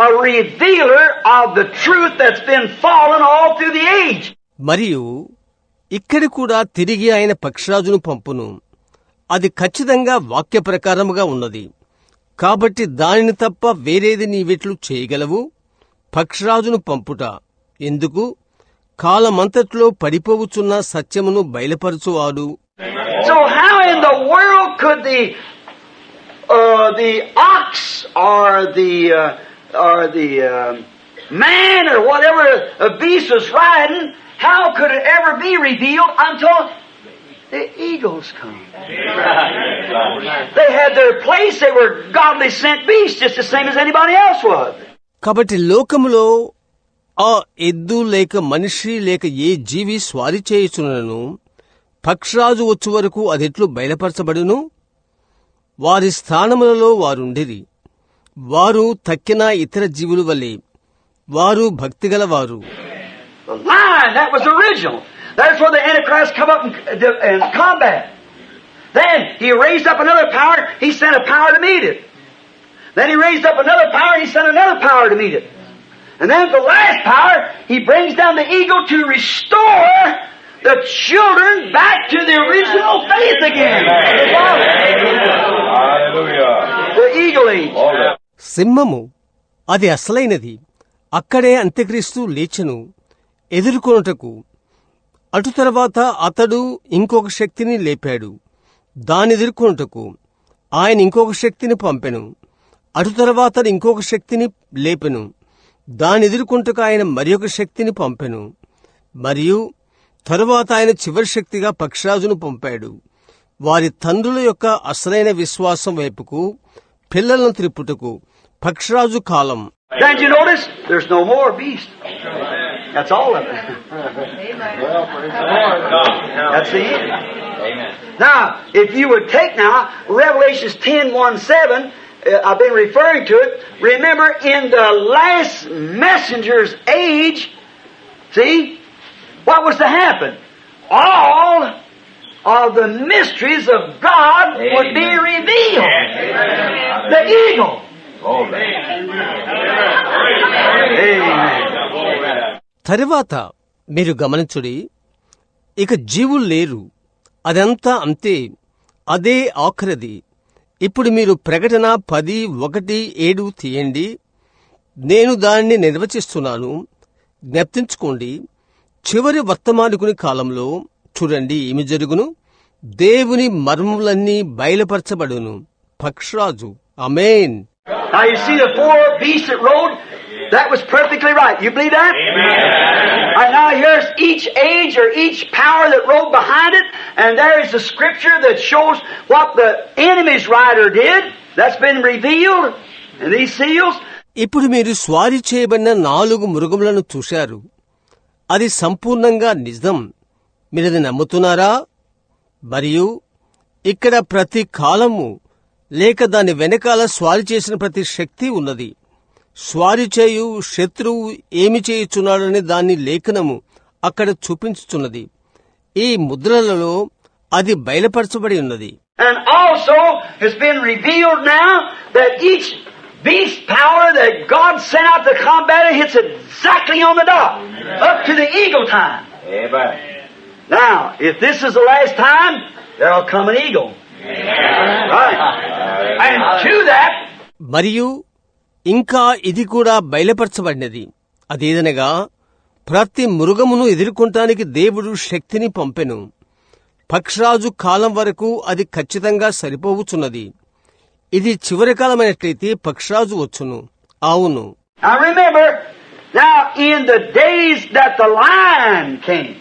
A revealer of the truth that's been fallen all through the age. మరియు ఇక్కడ కూడా తిరిగి ఆయన పక్షిరాజును పంపును. అది ఖచ్చితంగా వాక్య ప్రకారముగా ఉన్నది. కాబట్టి దానిని తప్ప వేరేది నీవెట్లు చేయగలవు? పక్షిరాజును పంపుట ఎందుకు? కాలమంతట్లో పడిపోవుచున్న సత్యమును బయలుపరచువాడు. So how in the world could the ox or the man or whatever a beast was riding, how could it ever be revealed until the eagles come? They had their place. They were godly sent beasts, just the same as anybody else was. కాబట్టి లోకములో ఆ ఎద్దు లేక మనిషి లేక ఏ జీవి స్వారీ చేయుచున్నను పక్షరాజు వచ్చు వరకు అదెట్లు బయలుపరచబడును? వారి స్థానములలో వారుండిరి. వారు తక్కిన ఇతర జీవుల వలె వారు భక్తిగలవారు. The lion, that was original. That's where the Antichrist come up and combat. Then he raised up another power. He sent a power to meet it. Then he raised up another power. He sent another power to meet it. And then the last power, he brings down the eagle to restore the children back to the original faith again. Hallelujah. The eagle age. సింహము అది అసలైనది. అక్కడే అంత్యక్రీస్తు లేచెను ఎదుర్కొనుటకు. అటు తర్వాత అతడు ఇంకొక శక్తిని లేపాడు దానెదుర్కొనుటకు. ఆయన ఇంకొక శక్తిని పంపెను. అటు తర్వాత ఇంకొక శక్తిని లేపెను దానెదుర్కొంటకు. ఆయన మరియొక శక్తిని పంపెను. మరియు తరువాత ఆయన చివరి శక్తిగా పక్షరాజును పంపాడు. వారి తండ్రుల యొక్క అసలైన విశ్వాసం వైపుకు పిల్లలను త్రిప్పుటకు పక్షరాజు కాలం. Did you notice? There's no more beast. That's all of it. That's the end. Now, if you would take now Revelations 10:1-7, I've been referring to it. Remember, in the last messenger's age, see, what was to happen? All of the mysteries of God would be revealed. The eagle. తరువాత మీరు గమనించుడి, ఇక జీవులు లేరు. అదంతా అంతే. అదే ఆఖరిది. ఇప్పుడు మీరు ప్రకటన 10:1-7 తీయండి. నేను దానిని నిర్వచిస్తున్నాను. జ్ఞప్తించుకోండి. చివరి వర్తమానికుని కాలంలో చూడండి ఏమి జరుగును. దేవుని మర్మములన్నీ బయలుపరచబడును. పక్షరాజు. ఆమేన్. Now you see the four beasts that rode? That was perfectly right. You believe that? Amen. And now here's each age or each power that rode behind it, and there is a scripture that shows what the enemy's rider did. That's been revealed in these seals. ఇప్పుడు మీరు స్వారీ చేయబడిన 4 మృగములను చూశారు. అది సంపూర్ణంగా నిజం. మీరది నమ్ముతున్నారా? మరియు ఇక్కడ ప్రతి కాలము లేక దాని వెనకాల స్వారీ చేసిన ప్రతి శక్తి ఉన్నది. స్వారీ చేయు శత్రువు ఏమి చేయుచున్నాడని దాని లేఖనము అక్కడ చూపించుచున్నది. ఈ ముద్రలలో అది బయలుపరచబడి ఉన్నది. And also has been revealed now that each beast power that God sent out to combat it hits exactly on the dot, up to the eagle time. Amen. Now, if this is the last time, there'll come an eagle. Right. And to that, మరియు ఇంకా ఇది కూడా బయలుపరచబడినది. అదేదనగా ప్రతి మృగమును ఎదుర్కొంటానికి దేవుడు శక్తిని పంపెను. పక్షరాజు కాలం వరకు అది ఖచ్చితంగా సరిపోవుచున్నది. ఇది చివరి కాలమైనట్లయితే పక్షరాజు వచ్చును. అవును. now remember, now in the days that the lion came,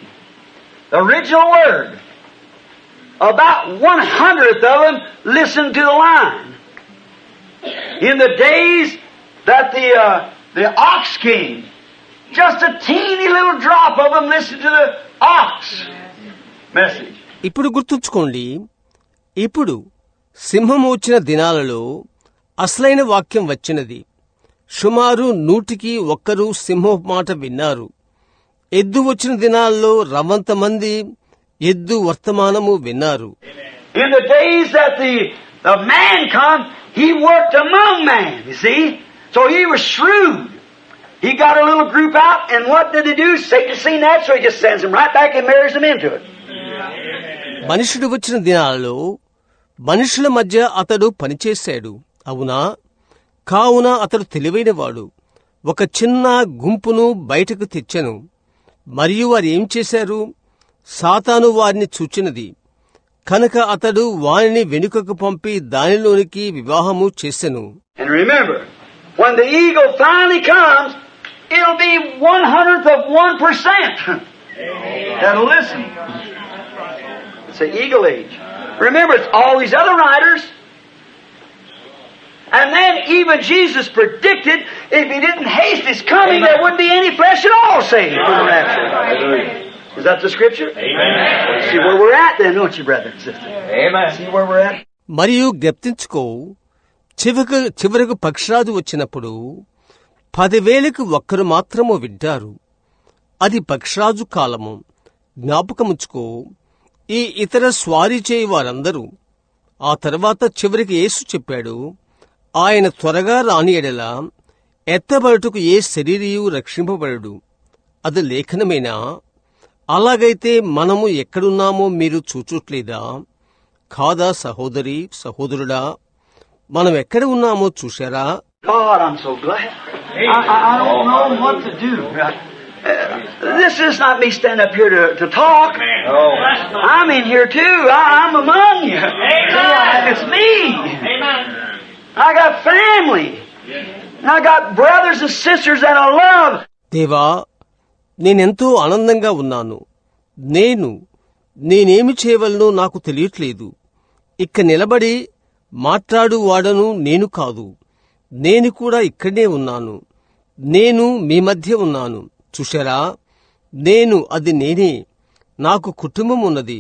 the original word, about 1/100th of them listened to the lion. In the days that the ox came, just a teeny little drop of them listened to the ox message. ఇప్పుడు గుర్తుంచుకోండి, ఇప్పుడు సింహము వచ్చిన దినాలలో అసలైన వాక్యం వచ్చినది. సుమారు 100కి సింహం మాట విన్నారు. ఎద్దు వచ్చిన దినాల్లో రవంత మంది ఎద్దు వర్తమానము విన్నారు. In the days that the man come, he worked among man, you see? So he was shrewd. He got a little group out, and what did they do? Satan seen that, so he just sends them right back and marries them into it. మనుషుడు వచ్చిన దినాలలో మనుషుల మధ్య అతడు పనిచేశాడు. అవునా? కావున అతడు తెలివైనవాడు. ఒక చిన్న గుంపును బయటకు తెచ్చెను. మరియు వారు ఏం చేశారు? సాతాను వారిని చూచినది కనుక అతడు వారిని వెనుకకు పంపి దానిలోనికి వివాహము చేసెను. And remember, when the eagle finally comes, it'll be 100% that'll listen. It's the eagle age. Remember, it's all these other riders. And then even Jesus predicted if he didn't haste his coming, there wouldn't be any flesh at all saved for the rapture. Is that the scripture? Amen. See where we're at then, don't you, brother and sister? Amen. See where we're at? మరియు జ్ఞప్తించుకో, చివరకు పక్షరాజు వచ్చినప్పుడు 10,000కు ఒక్కరు మాత్రము వింటారు. అది పక్షరాజు కాలము. జ్ఞాపకముంచుకో, ఈ ఇతర స్వారీ చేయి వారందరూ. ఆ తర్వాత చివరికి యేసు చెప్పాడు, ఆయన త్వరగా రాని ఎడల ఎత్తబడుటకు ఏ శరీరియు రక్షింపబడడు. అది లేఖనమేనా? అలాగైతే మనము ఎక్కడున్నామో మీరు చూచుట్లేదా? కాదా సహోదరి సహోదరుడా? మనం ఎక్కడ ఉన్నామో చూశారా? God, I'm so glad. I don't know what to do. This is not me standing up here to talk. I'm in here too. I'm among you. It's me. I got family. I got brothers and sisters that I love. దేవా, నేనెంతో ఆనందంగా ఉన్నాను. నేనేమి చేయవలనో నాకు తెలియట్లేదు. ఇక్క నిలబడి మాట్లాడువాడను నేను కాదు. నేను కూడా ఇక్కడే ఉన్నాను. నేను మీ మధ్య ఉన్నాను. చూశారా? అది నేనే. నాకు కుటుంబం ఉన్నది.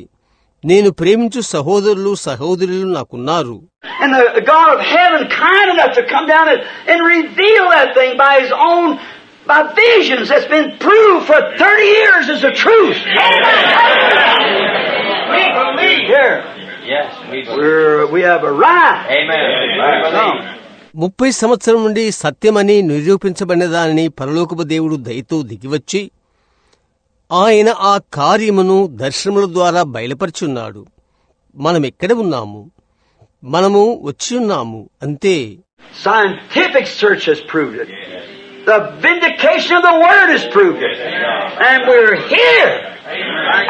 నేను ప్రేమించు సహోదరులు సహోదరులు నాకున్నారు. And the God of heaven kind enough to come down and reveal that thing by His own, by visions that's been proved for 30 years as the truth. We believe here. Yes, we believe. We have arrived. Amen. 30 సంవత్సరం నుండి సత్యమని నిరూపించబడిన దానిని పరలోకపు దేవుడు దయతో దిగివచ్చి ఆయన ఆ కార్యమును దర్శనముల ద్వారా బయలుపరిచున్నాడు. మనమెక్కడ ఉన్నాము? మనము వచ్చి ఉన్నాము అంతే. Scientific search has proved it. The vindication of the Word has proved it. And we're here.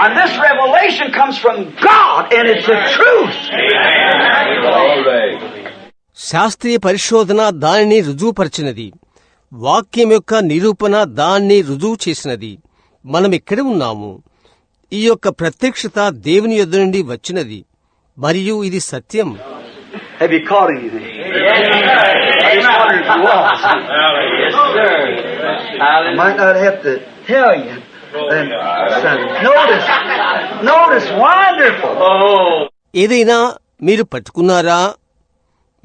And this revelation comes from God and it's the truth. శాస్త్రీయ పరిశోధన దానిని రుజువుపరిచినది. వాక్యం యొక్క నిరూపణ దాన్ని రుజువు చేసినది. మనమిక్కడ ఉన్నాము. ఈ యొక్క ప్రత్యక్షత దేవుని యొద్ద నుండి వచ్చినది మరియు ఇది సత్యం. Have you caught anything? I just wondered if you was. Yes, sir. I might not have to tell you. Notice, wonderful. ఏదైనా మీరు పట్టుకున్నారా?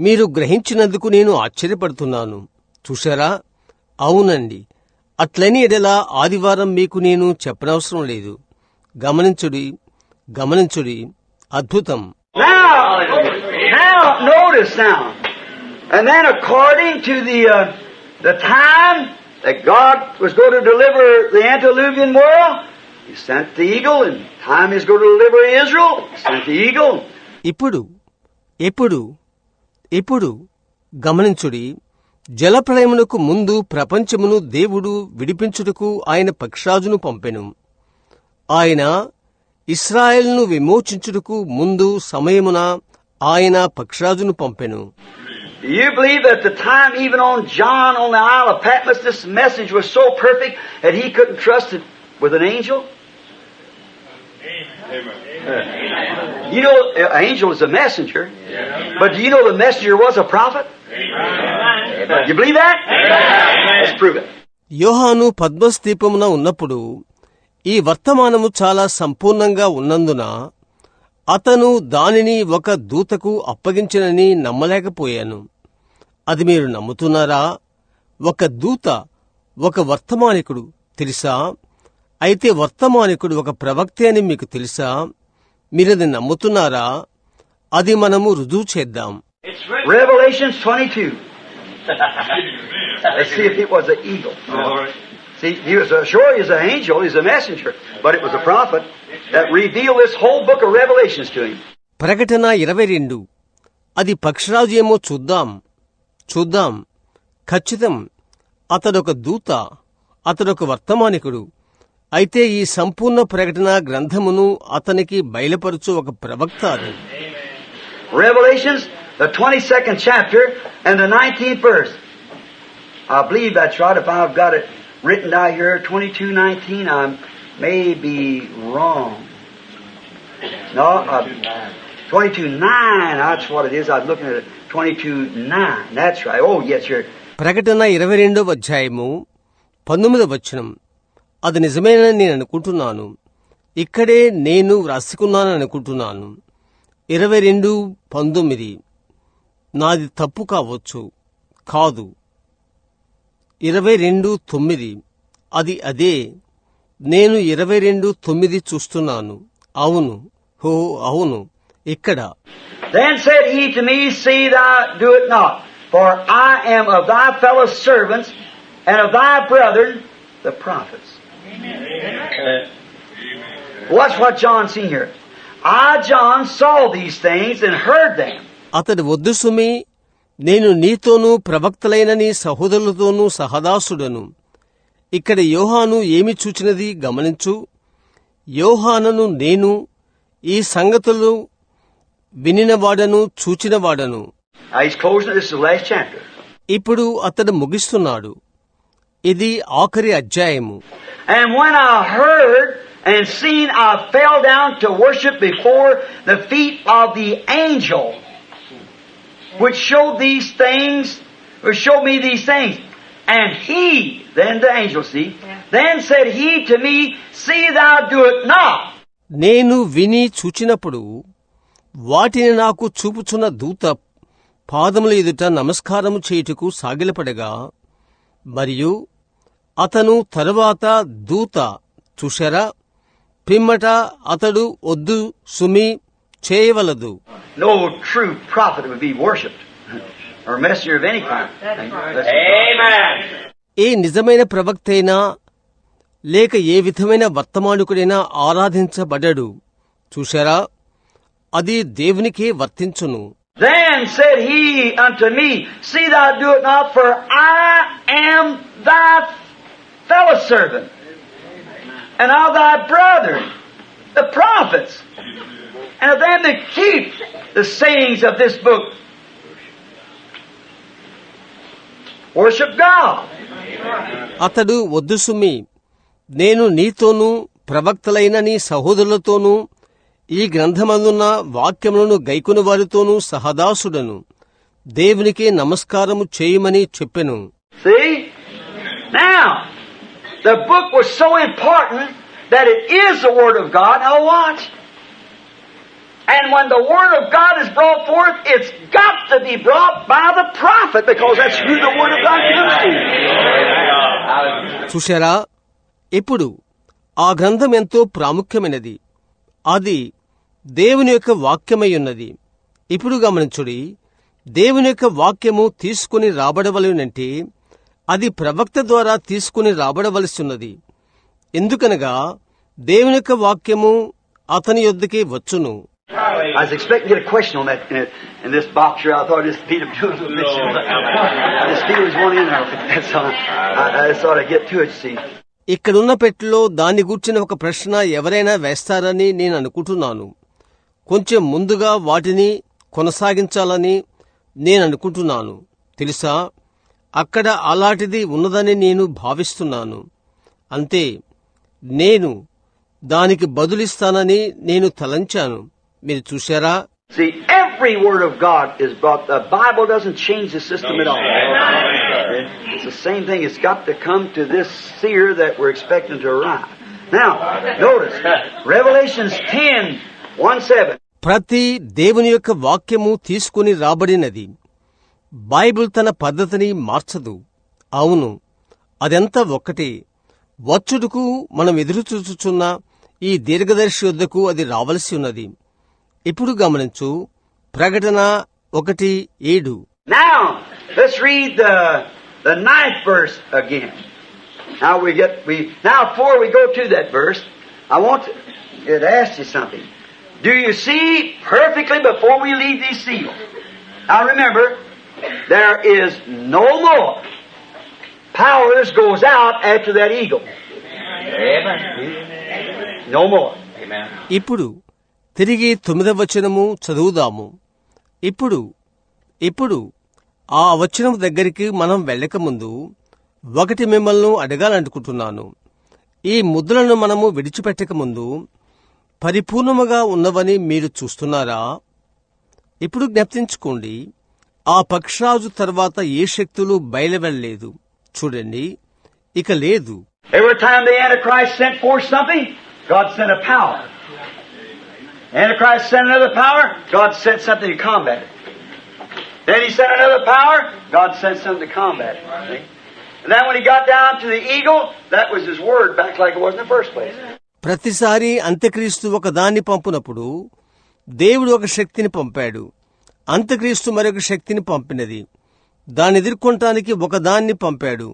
మీరు గ్రహించినందుకు నేను ఆశ్చర్యపడుతున్నాను. చూశారా? అవునండి. అట్లని ఎడలా ఆదివారం మీకు నేను చెప్పనవసరం లేదు. గమనించుడి అద్భుతం. Now, notice now. And then according to the time that God was going to deliver the antediluvian world, He sent the eagle, and time He's going to deliver Israel, He sent the eagle. ఇప్పుడు గమనించుడి. జలప్రళయమునకు ముందు ప్రపంచమును దేవుడు విడిపించుటకు ఆయన పక్షరాజును పంపెను. ఆయన ఇశ్రాయేలును విమోచించుటకు ముందు సమయమున ఆయన పక్షరాజును పంపెను. Do you believe that the time even on John on the Isle of Patmos this message was so perfect that he couldn't trust it with an angel? You know, an angel is a messenger, but do you know the messenger was a prophet? You believe that? Let's prove it. యోహాను పద్మస్ ద్వీపమున ఉన్నప్పుడు ఈ వర్తమానము చాలా సంపూర్ణంగా ఉన్నందున అతను దానిని ఒక దూతకు అప్పగించనని నమ్మలేకపోయాను. అది మీరు నమ్ముతున్నారా? ఒక దూత ఒక వర్తమానికుడు తెలుసా? అయితే వర్తమానికుడు ఒక ప్రవక్త అని మీకు తెలుసా? మీరది నమ్ముతున్నారా? అది మనము రుజువు చేద్దాం. Revelation 22. Let's see if it was an eagle. See, he was sure he was an angel, he's a messenger, but it was a prophet that revealed this whole book of Revelations to him. ప్రకటన 22. అది పక్షరాజు ఏమో చూద్దాం. ఖచ్చితం. అతడొక దూత, అతడొక వర్తమానికుడు. అయితే ఈ సంపూర్ణ ప్రకటన గ్రంథమును అతనికి బయలుపరచు ఒక ప్రవక్త అది. Revelations, the 22nd chapter and the 19th verse. I believe that's right. If I've got it written down here, 22:19, I may be wrong. No, 22:9, that's what it is. I was looking at it. 22:9, that's right. Oh, yes, you're... ప్రకటన 22వ అధ్యాయము 19వ వచనం. అది నిజమేనని నేను అనుకుంటున్నాను. ఇక్కడే నేను వ్రాసుకున్నానని అనుకుంటున్నాను. 22:19. నాది తప్పు కావచ్చు. కాదు, 22:9. అది అదే. నేను 22:9 చూస్తున్నాను. అవును, హో అవును, ఇక్కడ. Then said he to me, See thou do it not, for I am of thy fellow servants and of thy brethren the prophets. Watch what John seen here. I, John, saw these things and heard them. అతడు వద్దు సుమి, నేను నీతోనూ ప్రవక్తలైన నీ సహోదరులతోనూ సహదాసుడను. ఇక్కడ యోహాను ఏమి చూచినది గమనించు. యోహానను నేను ఈ సంగతులు వినినవాడను, చూచినవాడను. He's closing. This is the last chapter. ఇప్పుడు అతడు ముగిస్తున్నాడు. ఇది ఆఖరి అధ్యాయము. And when I heard and seen, I fell down to worship before the feet of the angel, which showed these things, or showed me these things. And he, then the angel, see, then said he to me, See thou do it not. నేను విని చూచినప్పుడు వాటిని నాకు చూపుచున్న దూత పాదముల ఎదుట నమస్కారము చేయుటకు సాగిలపడగా, మరియు అతను తరువాత దూత చూశారా, పిమ్మట అతడు వద్దు సుమి, చేయవలదు. No true prophet would be worshipped, or messenger of any kind. Amen. ఏ నిజమైన ప్రవక్తైనా లేక ఏ విధమైన వర్తమానికుడైనా ఆరాధించబడడు. చూశారా, అది దేవునికే వర్తించును. Then said he unto me, See thou do it not, for I am thy fellow servant, and of thy brethren, the prophets, and of them that keep the sayings of this book. Worship God. అతడు వద్దు సుమి, నేను నీతోనూ ప్రవక్తలైన నీ సహోదరులతోనూ ఈ గ్రంథమందున్న వాక్యములను గైకొను వారితోనూ సహదాసుడను. దేవునికే నమస్కారము చేయమని చెప్పెను. See? Now, the book was so important that it is the Word of God. Now watch. And when the Word of God is brought forth, it's got to be brought by the prophet, because that's who the Word of God comes to. చూశారా, ఇప్పుడు ఆ గ్రంథం ఎంతో ప్రాముఖ్యమైనది. అది దేవుని యొక్క వాక్యమై ఉన్నది. ఇప్పుడు గమనించుడి, దేవుని యొక్క వాక్యము తీసుకుని రాబడవలనంటే అది ప్రవక్త ద్వారా తీసుకుని రాబడవలసి ఉన్నది. ఎందుకనగా దేవుని యొక్క వాక్యము అతని యొద్దకే వచ్చును. I was expecting to get a question on that in this box here. I thought just Peter doing a mission. I just feel there's one in there. That's all. I thought I'd get to it, see. ఇక్కడున్న పెట్టెలో దాన్ని గూర్చిన ఒక ప్రశ్న ఎవరైనా వేస్తారని నేను అనుకుంటున్నాను. కొంచెం ముందుగా వాటిని కొనసాగించాలని నేను అనుకుంటున్నాను. తెలుసా, అక్కడ అలాంటిది ఉన్నదని నేను భావిస్తున్నాను. అంతే, నేను దానికి బదులిస్తానని నేను తలంచాను. మీరు చూశారా? See, every word of God is brought. The Bible doesn't change the system at all. It's the same thing. It's got to come to this seer that we're expecting to arrive. Now, notice, Revelations 10:1-7. ప్రతి దేవుని యొక్క వాక్యము తీసుకుని రాబడినది. Bible తన పద్ధతిని మార్చదు. అవును, అదంతా ఒక్కటే. వచ్చుటకు మనం ఎదురుచూచుచున్న ఈ దీర్ఘదర్శి వద్దకు అది రావలసి ఉన్నది. ఇప్పుడు గమనించు, ప్రకటన 1:7. Now, let's read the 9th verse again. Now before we go to that verse, I want to ask you something. Do you see perfectly before we leave these seals? Now remember, there is no more powers goes out after that eagle. Amen. No more. Amen. ఇప్పుడు తిరిగి 9వ వచనము చదువుదాము. ఇప్పుడు ఆ వచనం దగ్గరికి మనం వెళ్ళకముందు ఒకటి మిమ్మల్ని అడగాలనుకుంటున్నాను. ఈ ముద్రలను మనము విడిచిపెట్టకముందు పరిపూర్ణముగా ఉన్నవని మీరు చూస్తున్నారా? ఇప్పుడు జ్ఞప్తించుకోండి, ఆ పక్షరాజు తర్వాత ఏ శక్తులు బయలువెళ్ళలేదు. చూడండి, ఇక లేదు. Every time the Antichrist sent forth something, God sent a power. Antichrist sent another power, God sent something to combat it. Then he sent another power, God sent something to combat it. See? And then when he got down to the eagle, that was his word back like it was in the first place. ప్రతిసారి అంత్యక్రీస్తు ఒక దాన్ని పంపునప్పుడు దేవుడు ఒక శక్తిని పంపాడు. అంత్యక్రీస్తు మరొక శక్తిని పంపినది. దాన్ని ఎదుర్కొనటానికి ఒకదాన్ని పంపాడు.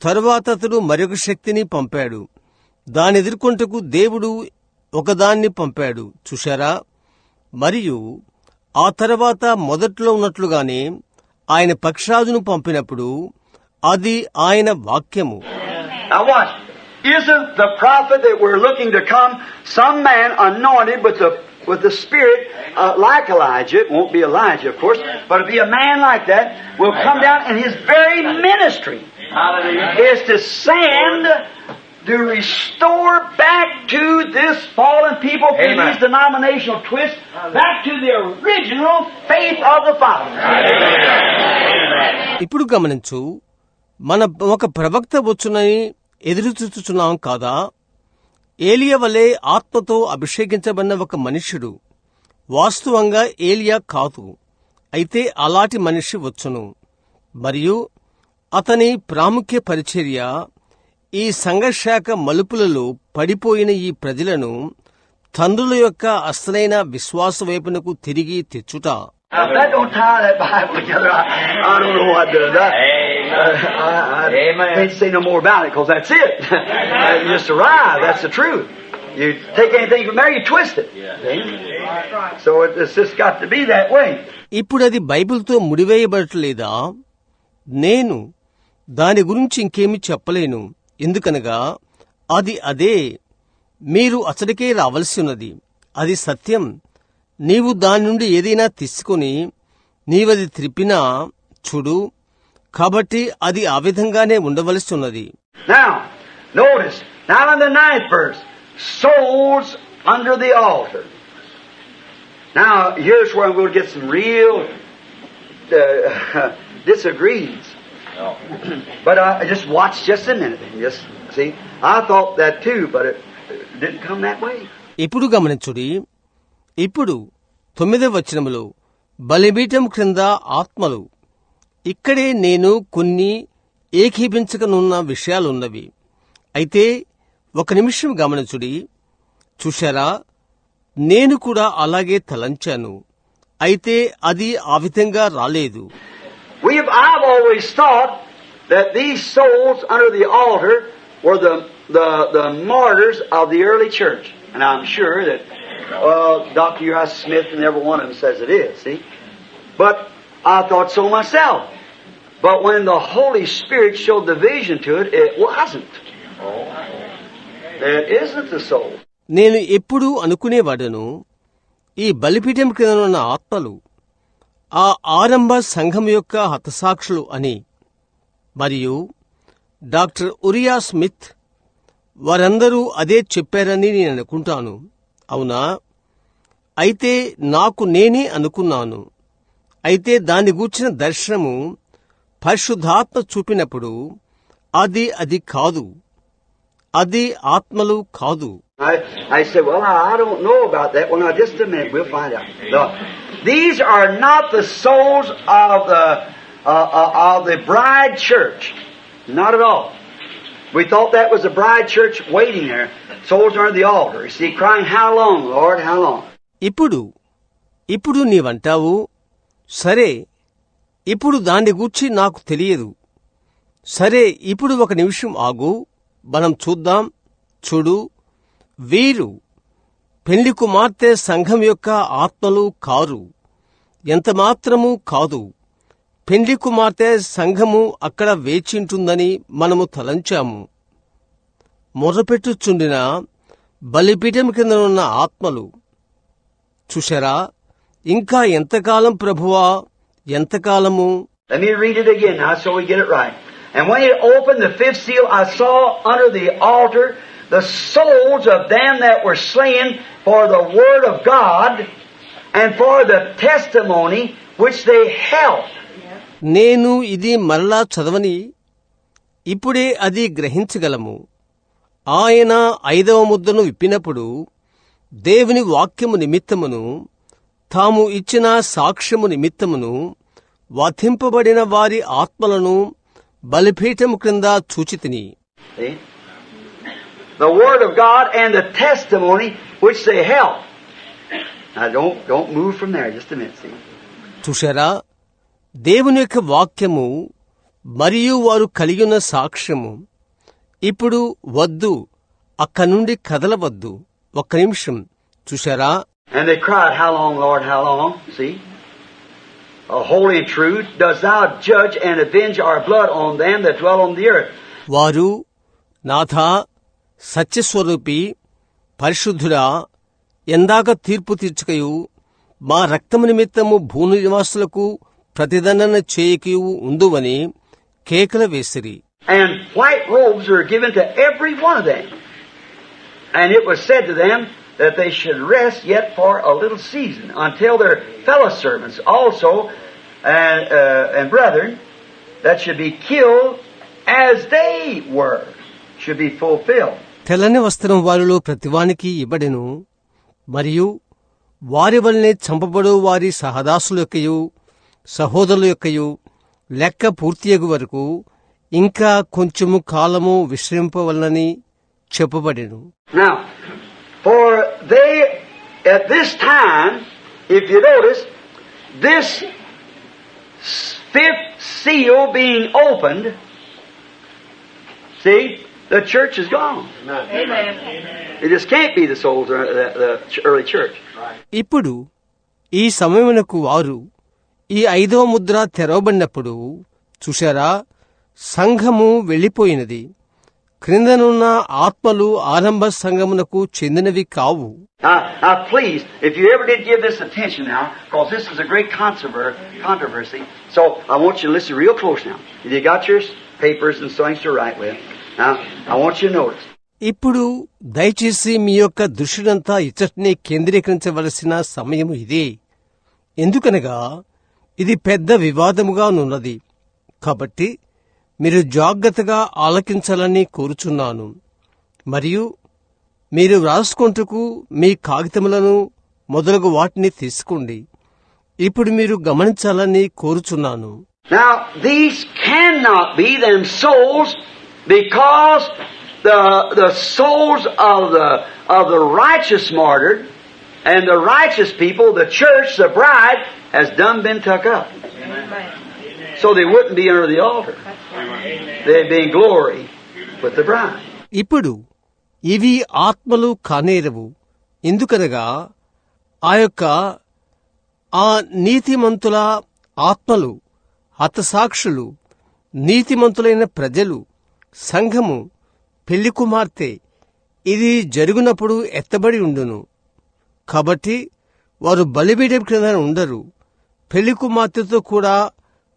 తరువాత అతడు మరొక శక్తిని పంపాడు. దాన్ని ఎదుర్కొంటకు దేవుడు ఒకదాన్ని పంపాడు. చూశారా? మరియు ఆ తర్వాత మొదట్లో ఉన్నట్లుగానే ఆయన పక్షరాజును పంపినప్పుడు అది ఆయన వాక్యము. Now watch. Isn't the prophet that we're looking to come some man anointed with the Spirit like Elijah? It won't be Elijah, of course, but it'll be a man like that will come down, and his very ministry is to send, to restore back to this fallen people through these denominational twists, back to the original faith of the fathers. ఇప్పుడు గమనించు, మన ఒక ప్రవక్త వచ్చునని ఎదురు చూస్తున్నాం కాదా? ఏలియా వలె ఆత్మతో అభిషేకించబడిన ఒక మనుష్యుడు. వాస్తవంగా ఏలియా కాదు, అయితే అలాంటి మనిషి వచ్చును. మరియు అతని ప్రాముఖ్య పరిచర్య ఈ సంఘశాఖ మలుపులలో పడిపోయిన ఈ ప్రజలను తండ్రుల యొక్క అసలైన విశ్వాస వైపునకు తిరిగి తెచ్చుట. Now, if that don't tie that Bible together, I don't know what does. I can't say no more about it, because that's it. You just arrive. That's the truth. You take anything from there, you twist it. So it's just got to be that way. ఇప్పుడు అది బైబిల్తో ముడివేయబడట్లేదా? నేను దాని గురించి ఇంకేమీ చెప్పలేను. ఎందుకనగా అది అదే. మీరు అతడికే రావలసి ఉన్నది. అది సత్యం. నీవు దాని నుండి ఏదైనా తీసుకుని నీవది త్రిప్పినా చూడు. కాబట్టి అది ఆ విధంగానే ఉండవలసి ఉన్నది. Now, notice, now in the 9th verse, souls under the altar. Now, here's where I'm going to get some real disagrees. But just watch just a minute. Just see, I thought that too, but it didn't come that way. ఇప్పుడు గమనించుడి. ఇప్పుడు 9వ వచనములో బలిపీఠం క్రింద ఆత్మలు. ఇక్కడే నేను కొన్ని ఏకీభించకనున్న విషయాలున్నవి. అయితే ఒక నిమిషం గమనించుడి. చూశారా? నేను కూడా అలాగే తలంచాను. అయితే అది ఆ విధంగా రాలేదు. I've always thought that these souls under the altar were the martyrs of the early church. And I'm sure that Dr. Uriah Smith and every one of them says it is, see? But I thought so myself. But when the Holy Spirit showed the vision to it, it wasn't. It isn't the soul. నేను ఎప్పుడూ అనుకునేవాడను, ఈ బలిపీఠం క్రింద ఉన్న ఆత్మలు ఆ ఆరంభ సంఘం యొక్క హతసాక్షులు అని. మరియు డాక్టర్ ఉరియా స్మిత్ వారందరూ అదే చెప్పారని నేను అనుకుంటాను. అవునా? అయితే నాకు నేనే అనుకున్నాను. అయితే దాన్ని గూర్చిన దర్శనము పరిశుద్ధాత్మ చూపినప్పుడు అది కాదు. అది ఆత్మలు కాదు. I said, well, I don't know about that. Well, now, just a minute, we'll find out. No, these are not the souls of the bride church. Not at all. We thought that was the bride church waiting there. Souls are on the altar. You see, crying, how long, Lord, how long? ఇప్పుడు నీవంటావు, సరే, ఇప్పుడు దాన్ని గూర్చి నాకు తెలియదు. సరే, ఇప్పుడు ఒక నిమిషం ఆగు, మనం చూద్దాం. చూడు, వీరు పెళ్లి కుమార్తె సంఘం యొక్క ఆత్మలు కారు. ఎంతమాత్రమూ కాదు. పెండ్లి కుమార్తె సంఘము అక్కడ వేచింటుందని మనము తలంచాము. మొర్రపెట్టుచుండిన బలిపీఠం కింద ఉన్న ఆత్మలు చూశారా, ఇంకా ఎంతకాలం ప్రభువా, ఎంతకాలము? Let me read it again now so we get it right. And when it opened the fifth seal, I saw under the altar the souls of them that were slain for the word of God and for the testimony which they held. నేను ఇది మరలా చదవని, ఇప్పుడే అది గ్రహించగలము. ఆయన 5వ ముద్రను విప్పినప్పుడు దేవుని వాక్యము నిమిత్తమును తాము ఇచ్చిన సాక్ష్యము నిమిత్తమును వధింపబడిన వారి ఆత్మలను బలిపీఠము క్రింద చూచితిని. The word of God and the testimony which they held. Now don't move from there just a minute. See? చూశారా, దేవుని యొక్క వాక్యము మరియు వారు కలిగిన సాక్ష్యము. ఇప్పుడు వద్దు, అక్కడి నుండి కదలవద్దు. ఒక్క నిమిషం. చూశారా? And they cried, How long, Lord, how long? See? Holy and true, dost thou judge and avenge our blood on them that dwell on the earth? వారు, నాథా, సత్యస్వరూపి, పరిశుద్ధుడా, ఎందాక తీర్పు తీర్చకయు మా రక్తము నిమిత్తము భూమి నివాసులకు ప్రతిదండన చేయకయు ఉందువని కేకలు వేసిరి. And white robes were given to every one of them. And it was said to them that they should rest yet for a little season until their fellow servants also and brethren that should be killed as they were should be fulfilled. తెల్లని వస్త్రం వారిలో ప్రతివానికి ఇవ్వడెను, మరియు వారి వల్లనే చంపబడు వారి సహదాసుల యొక్కయు సహోదరుల యొక్కయు లెక్క పూర్తియగు వరకు ఇంకా కొంచెము కాలము విశ్రమింపవలనని చెప్పబడెను. Now, for they, at this time, if you notice, this fifth seal being opened, see, the church is gone. Amen. It just can't be the souls of the early church. ఇప్పుడు ఈ సమయమునకు వారు ఈ 5వ ముద్ర తెరవబడినప్పుడు చూశారా, సంఘము వెళ్లిపోయినది. క్రిందనున్న ఆత్మలు ఆరంభ సంఘమునకు చెందినవి కావు. Now, please, if you ever did give this attention now, because this is a great controversy, so I want you to listen real close now. If you got your papers and things to write with, now I want you to notice. ఇప్పుడు దయచేసి మీ యొక్క దృష్టినంతా ఇచ్చటిని కేంద్రీకరించవలసిన సమయము ఇదే. ఎందుకనగా ఇది పెద్ద వివాదముగా నున్నది. కాబట్టి మీరు జాగ్రత్తగా ఆలకించాలని కోరుచున్నాను. మరియు మీరు వ్రాసుకొంటకు మీ కాగితములను మొదలగు వాటిని తీసుకోండి. ఇప్పుడు మీరు గమనించాలని కోరుచున్నాను. Now, these cannot be them souls because the souls of the righteous martyred and the righteous people, the church, the bride, has done been took up. Amen. So they wouldn't be under the altar. They'd be in glory with the bride. ఇప్పుడు ఇవి ఆత్మలు కానేరవు. ఎందుకనగా ఆ నీతిమంతుల ఆత్మలు, హతసాక్షులు, నీతిమంతులైన ప్రజలు, సంఘము, పెళ్లి కుమార్తె ఇది జరుగునప్పుడు ఎత్తబడి ఉండును. కాబట్టి వారు బలిపీఠం క్రింద ఉండరు, పెళ్లి కుమార్తెతో కూడా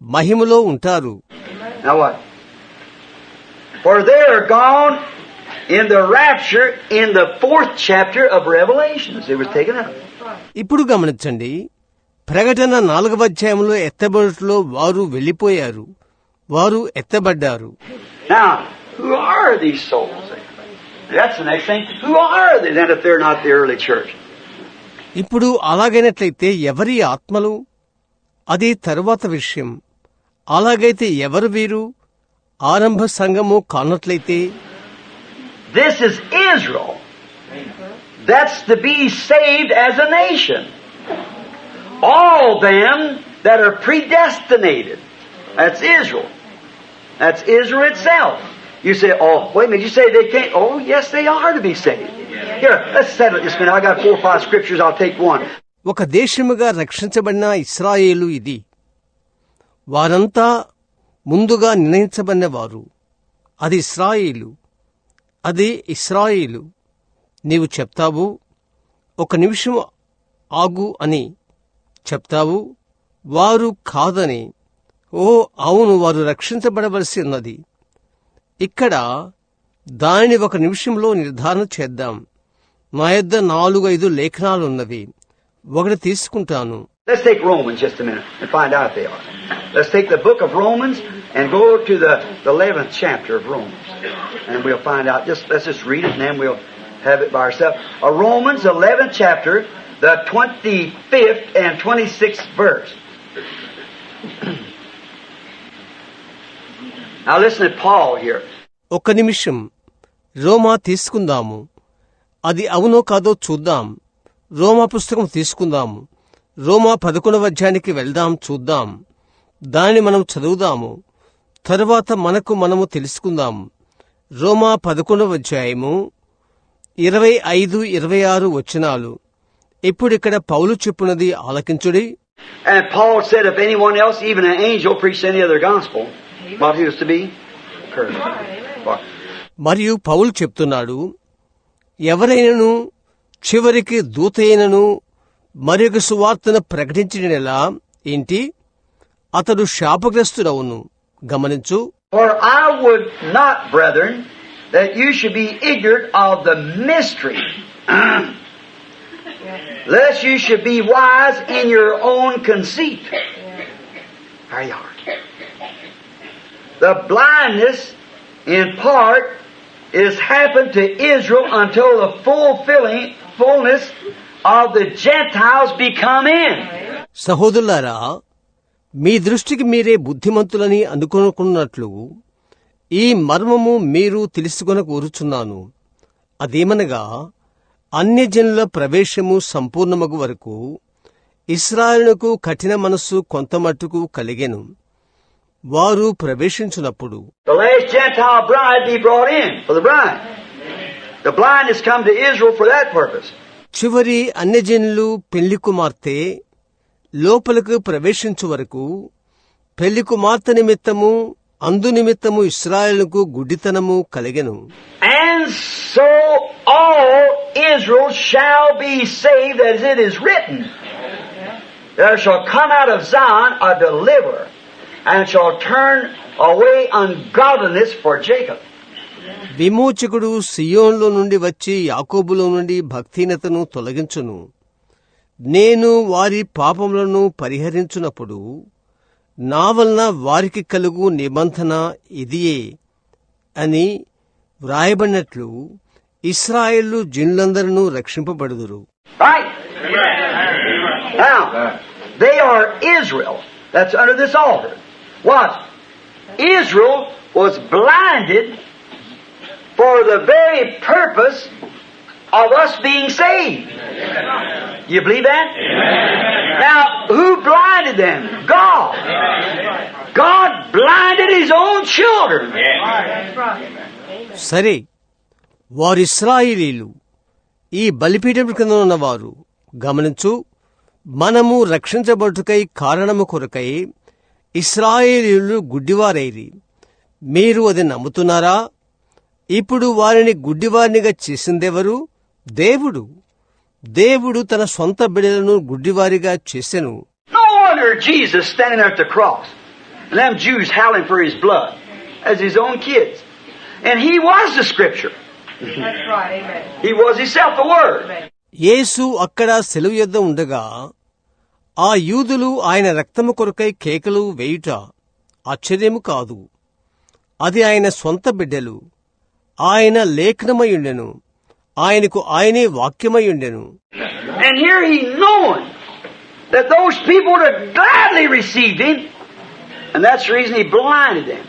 మహిమలో ఉంటారు. Now what? For they are gone in the rapture in the 4th chapter of Revelations. It was taken up. ఇప్పుడు గమనించండి, ప్రకటన 4వ అధ్యాయంలో ఎత్తబడుటలో వారు వెళ్లిపోయారు, వారు ఎత్తబడ్డారు. Now, who are these souls? That's the next thing. Who are they then if they're not the early church? ఇప్పుడు అలాగైనట్లయితే ఎవరి ఆత్మలు? అది తరువాత విషయం. అలాగైతే ఎవరు వీరు? ఆరంభ సంఘము కానట్లయితే This is Israel. That's to be saved as a nation. All them that are predestinated. That's Israel. That's Israel itself. You say, oh, wait a minute, you say they can't. Oh, yes, they are to be saved. Here, let's settle it just a minute. I got 4 or 5 scriptures. I'll take one. ఒక దేశముగా రక్షించబడిన ఇశ్రాయేలు ఇది. వారంతా ముందుగా నిర్ణయించబడినవారు. అది ఇశ్రాయేలు. నీవు చెప్తావు, ఒక నిమిషం ఆగు అని చెప్తావు, వారు కాదని. ఓ అవును, వారు రక్షించబడవలసి ఉన్నది. ఇక్కడ దానిని ఒక నిమిషంలో నిర్ధారణ చేద్దాం. నా యొద్ద 4-5 లేఖనాలున్నవి. ఒకటి తీసుకుంటాను. Let's take Romans just a minute and find out they are. Let's take the book of Romans and go to the 11th chapter of Romans. And we'll find out. Let's just read it and then we'll have it by ourselves. Romans 11th chapter, the 25th and 26th verse. Now listen to Paul here. ఒక నిమిషం రోమా తీసుకుందాము. అది అవునో కాదో చూద్దాం. రోమా పుస్తకం తీసుకుందాము. రోమా 11వ అధ్యాయానికి వెళ్దాం, చూద్దాం. దానిని మనం చదువుదాము. తరువాత మనము తెలుసుకుందాము. రోమా 11వ అధ్యాయము 25-26 వచనాలు. ఇప్పుడిక్కడ పౌలు చెప్పున్నది ఆలకించుడి. And Paul said, if anyone else, even an angel, preached any other gospel, what he was to be cursed. మరియు పౌలు చెప్తున్నాడు, ఎవరైనను చివరికి దూతైనను మరొక సువార్తను ప్రకటించినలా ఏంటి, అతడు శాపగ్రస్తుడవును. గమనించు. For I would not, brethren, that you should be ignorant of the mystery, lest you should be wise in your own conceit. There you are. The blindness in part is happened to Israel until the fullness of the Gentiles become in. సహోదరులారా, మీ దృష్టికి మీరే బుద్ధిమంతులని అనుకున్నట్లు ఈ మర్మము మీరు తెలుసుకొనకూరుచున్నాను. అదేమనగా, అన్యజనుల ప్రవేశము సంపూర్ణమగు వరకు ఇశ్రాయేలునకు కఠిన మనస్సు కొంతమట్టుకు కలిగెను. వారు ప్రవేశించునప్పుడు The last Gentile bride be brought in for the bride. The blindness come to Israel for that purpose. చివరి అన్యజనులు పెళ్లి కుమార్తె లోపలకు ప్రవేశించు వరకు పెళ్లి కుమార్తె నిమిత్తము అందు నిమిత్తము ఇశ్రాయేలుకు గుడ్డితనము కలిగెను. And so all Israel shall be saved, as it is written, there shall come out of Zion a deliverer, and shall turn away ungodliness for Jacob. విమోచకుడు సియోన్లో నుండి వచ్చి యాకోబులో నుండి భక్తిహీనతను తొలగించును. నేను వారి పాపములను పరిహరించునప్పుడు నా వలన వారికి కలుగు నిబంధన ఇదియే అని వ్రాయబడినట్లు ఇశ్రాయేలు జనులందరూ రక్షింపబడుదురు. Right? Now, they are Israel. That's under this altar. What? Israel was blinded for the very purpose of us being saved. You believe that? Now, who blinded them? God. God blinded His own children. సరే, వారు ఇశ్రాయేలీలు, ఈ బలిపీఠం కింద ఉన్నవారు. గమనించు, మనము రక్షించబడుటకై కారణము కొరకై ఇశ్రాయేలీయులు గుడ్డివారైరి. మీరు అది నమ్ముతున్నారా? ఇప్పుడు వారిని గుడ్డివారినిగా చేసిందెవరు? దేవుడు. దేవుడు తన సొంత బిడ్డలను గుడ్డివారిగా చేసెను. No wonder Jesus standing there at the cross, and them Jews howling for His blood as His own kids. And He was the Scripture. That's right, amen. He was Himself the Word. యేసు అక్కడ సెలవు యొద్ద ఉండగా ఆ యూదులు ఆయన రక్తము కొరకై కేకలు వేయుట ఆశ్చర్యము కాదు. అది ఆయన సొంత బిడ్డలు. ఆయన లేఖనమయుండెను. ఆయనకు ఆయనే వాక్యమయుండెను. And here He knowing that those people would have gladly received Him, and that's the reason He blinded them.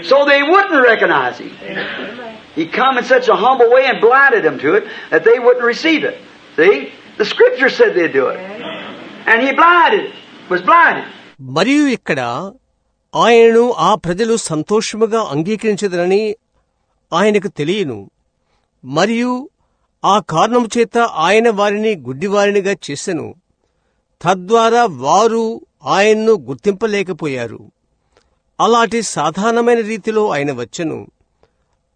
So they wouldn't recognize Him. He come in such a humble way and blinded them to it that they wouldn't receive it. See? The Scripture said they'd do it. And He was blinded. మరియు ఇక్కడ ఆయనను ఆ ప్రజలు సంతోషముగా అంగీకరించదరని ఆయనకు తెలియను. మరియు ఆ కారణము చేత ఆయన వారిని గుడ్డివారినిగా చేసెను. తద్వారా వారు ఆయన్ను గుర్తింపలేకపోయారు. అలాంటి సాధారణమైన రీతిలో ఆయన వచ్చెను.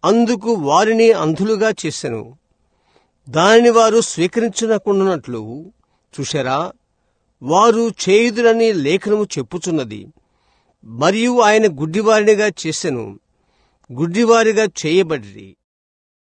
అందుకు వారిని అంధులుగా చేసెను. దానిని వారు స్వీకరించకుండానట్లు చూశారా, వారు చేయుదురని లేఖనము చెప్పుచున్నది. మరియు ఆయన గుడ్డివారినిగా చేసెను, గుడ్డివారిగా చేయబడిరి.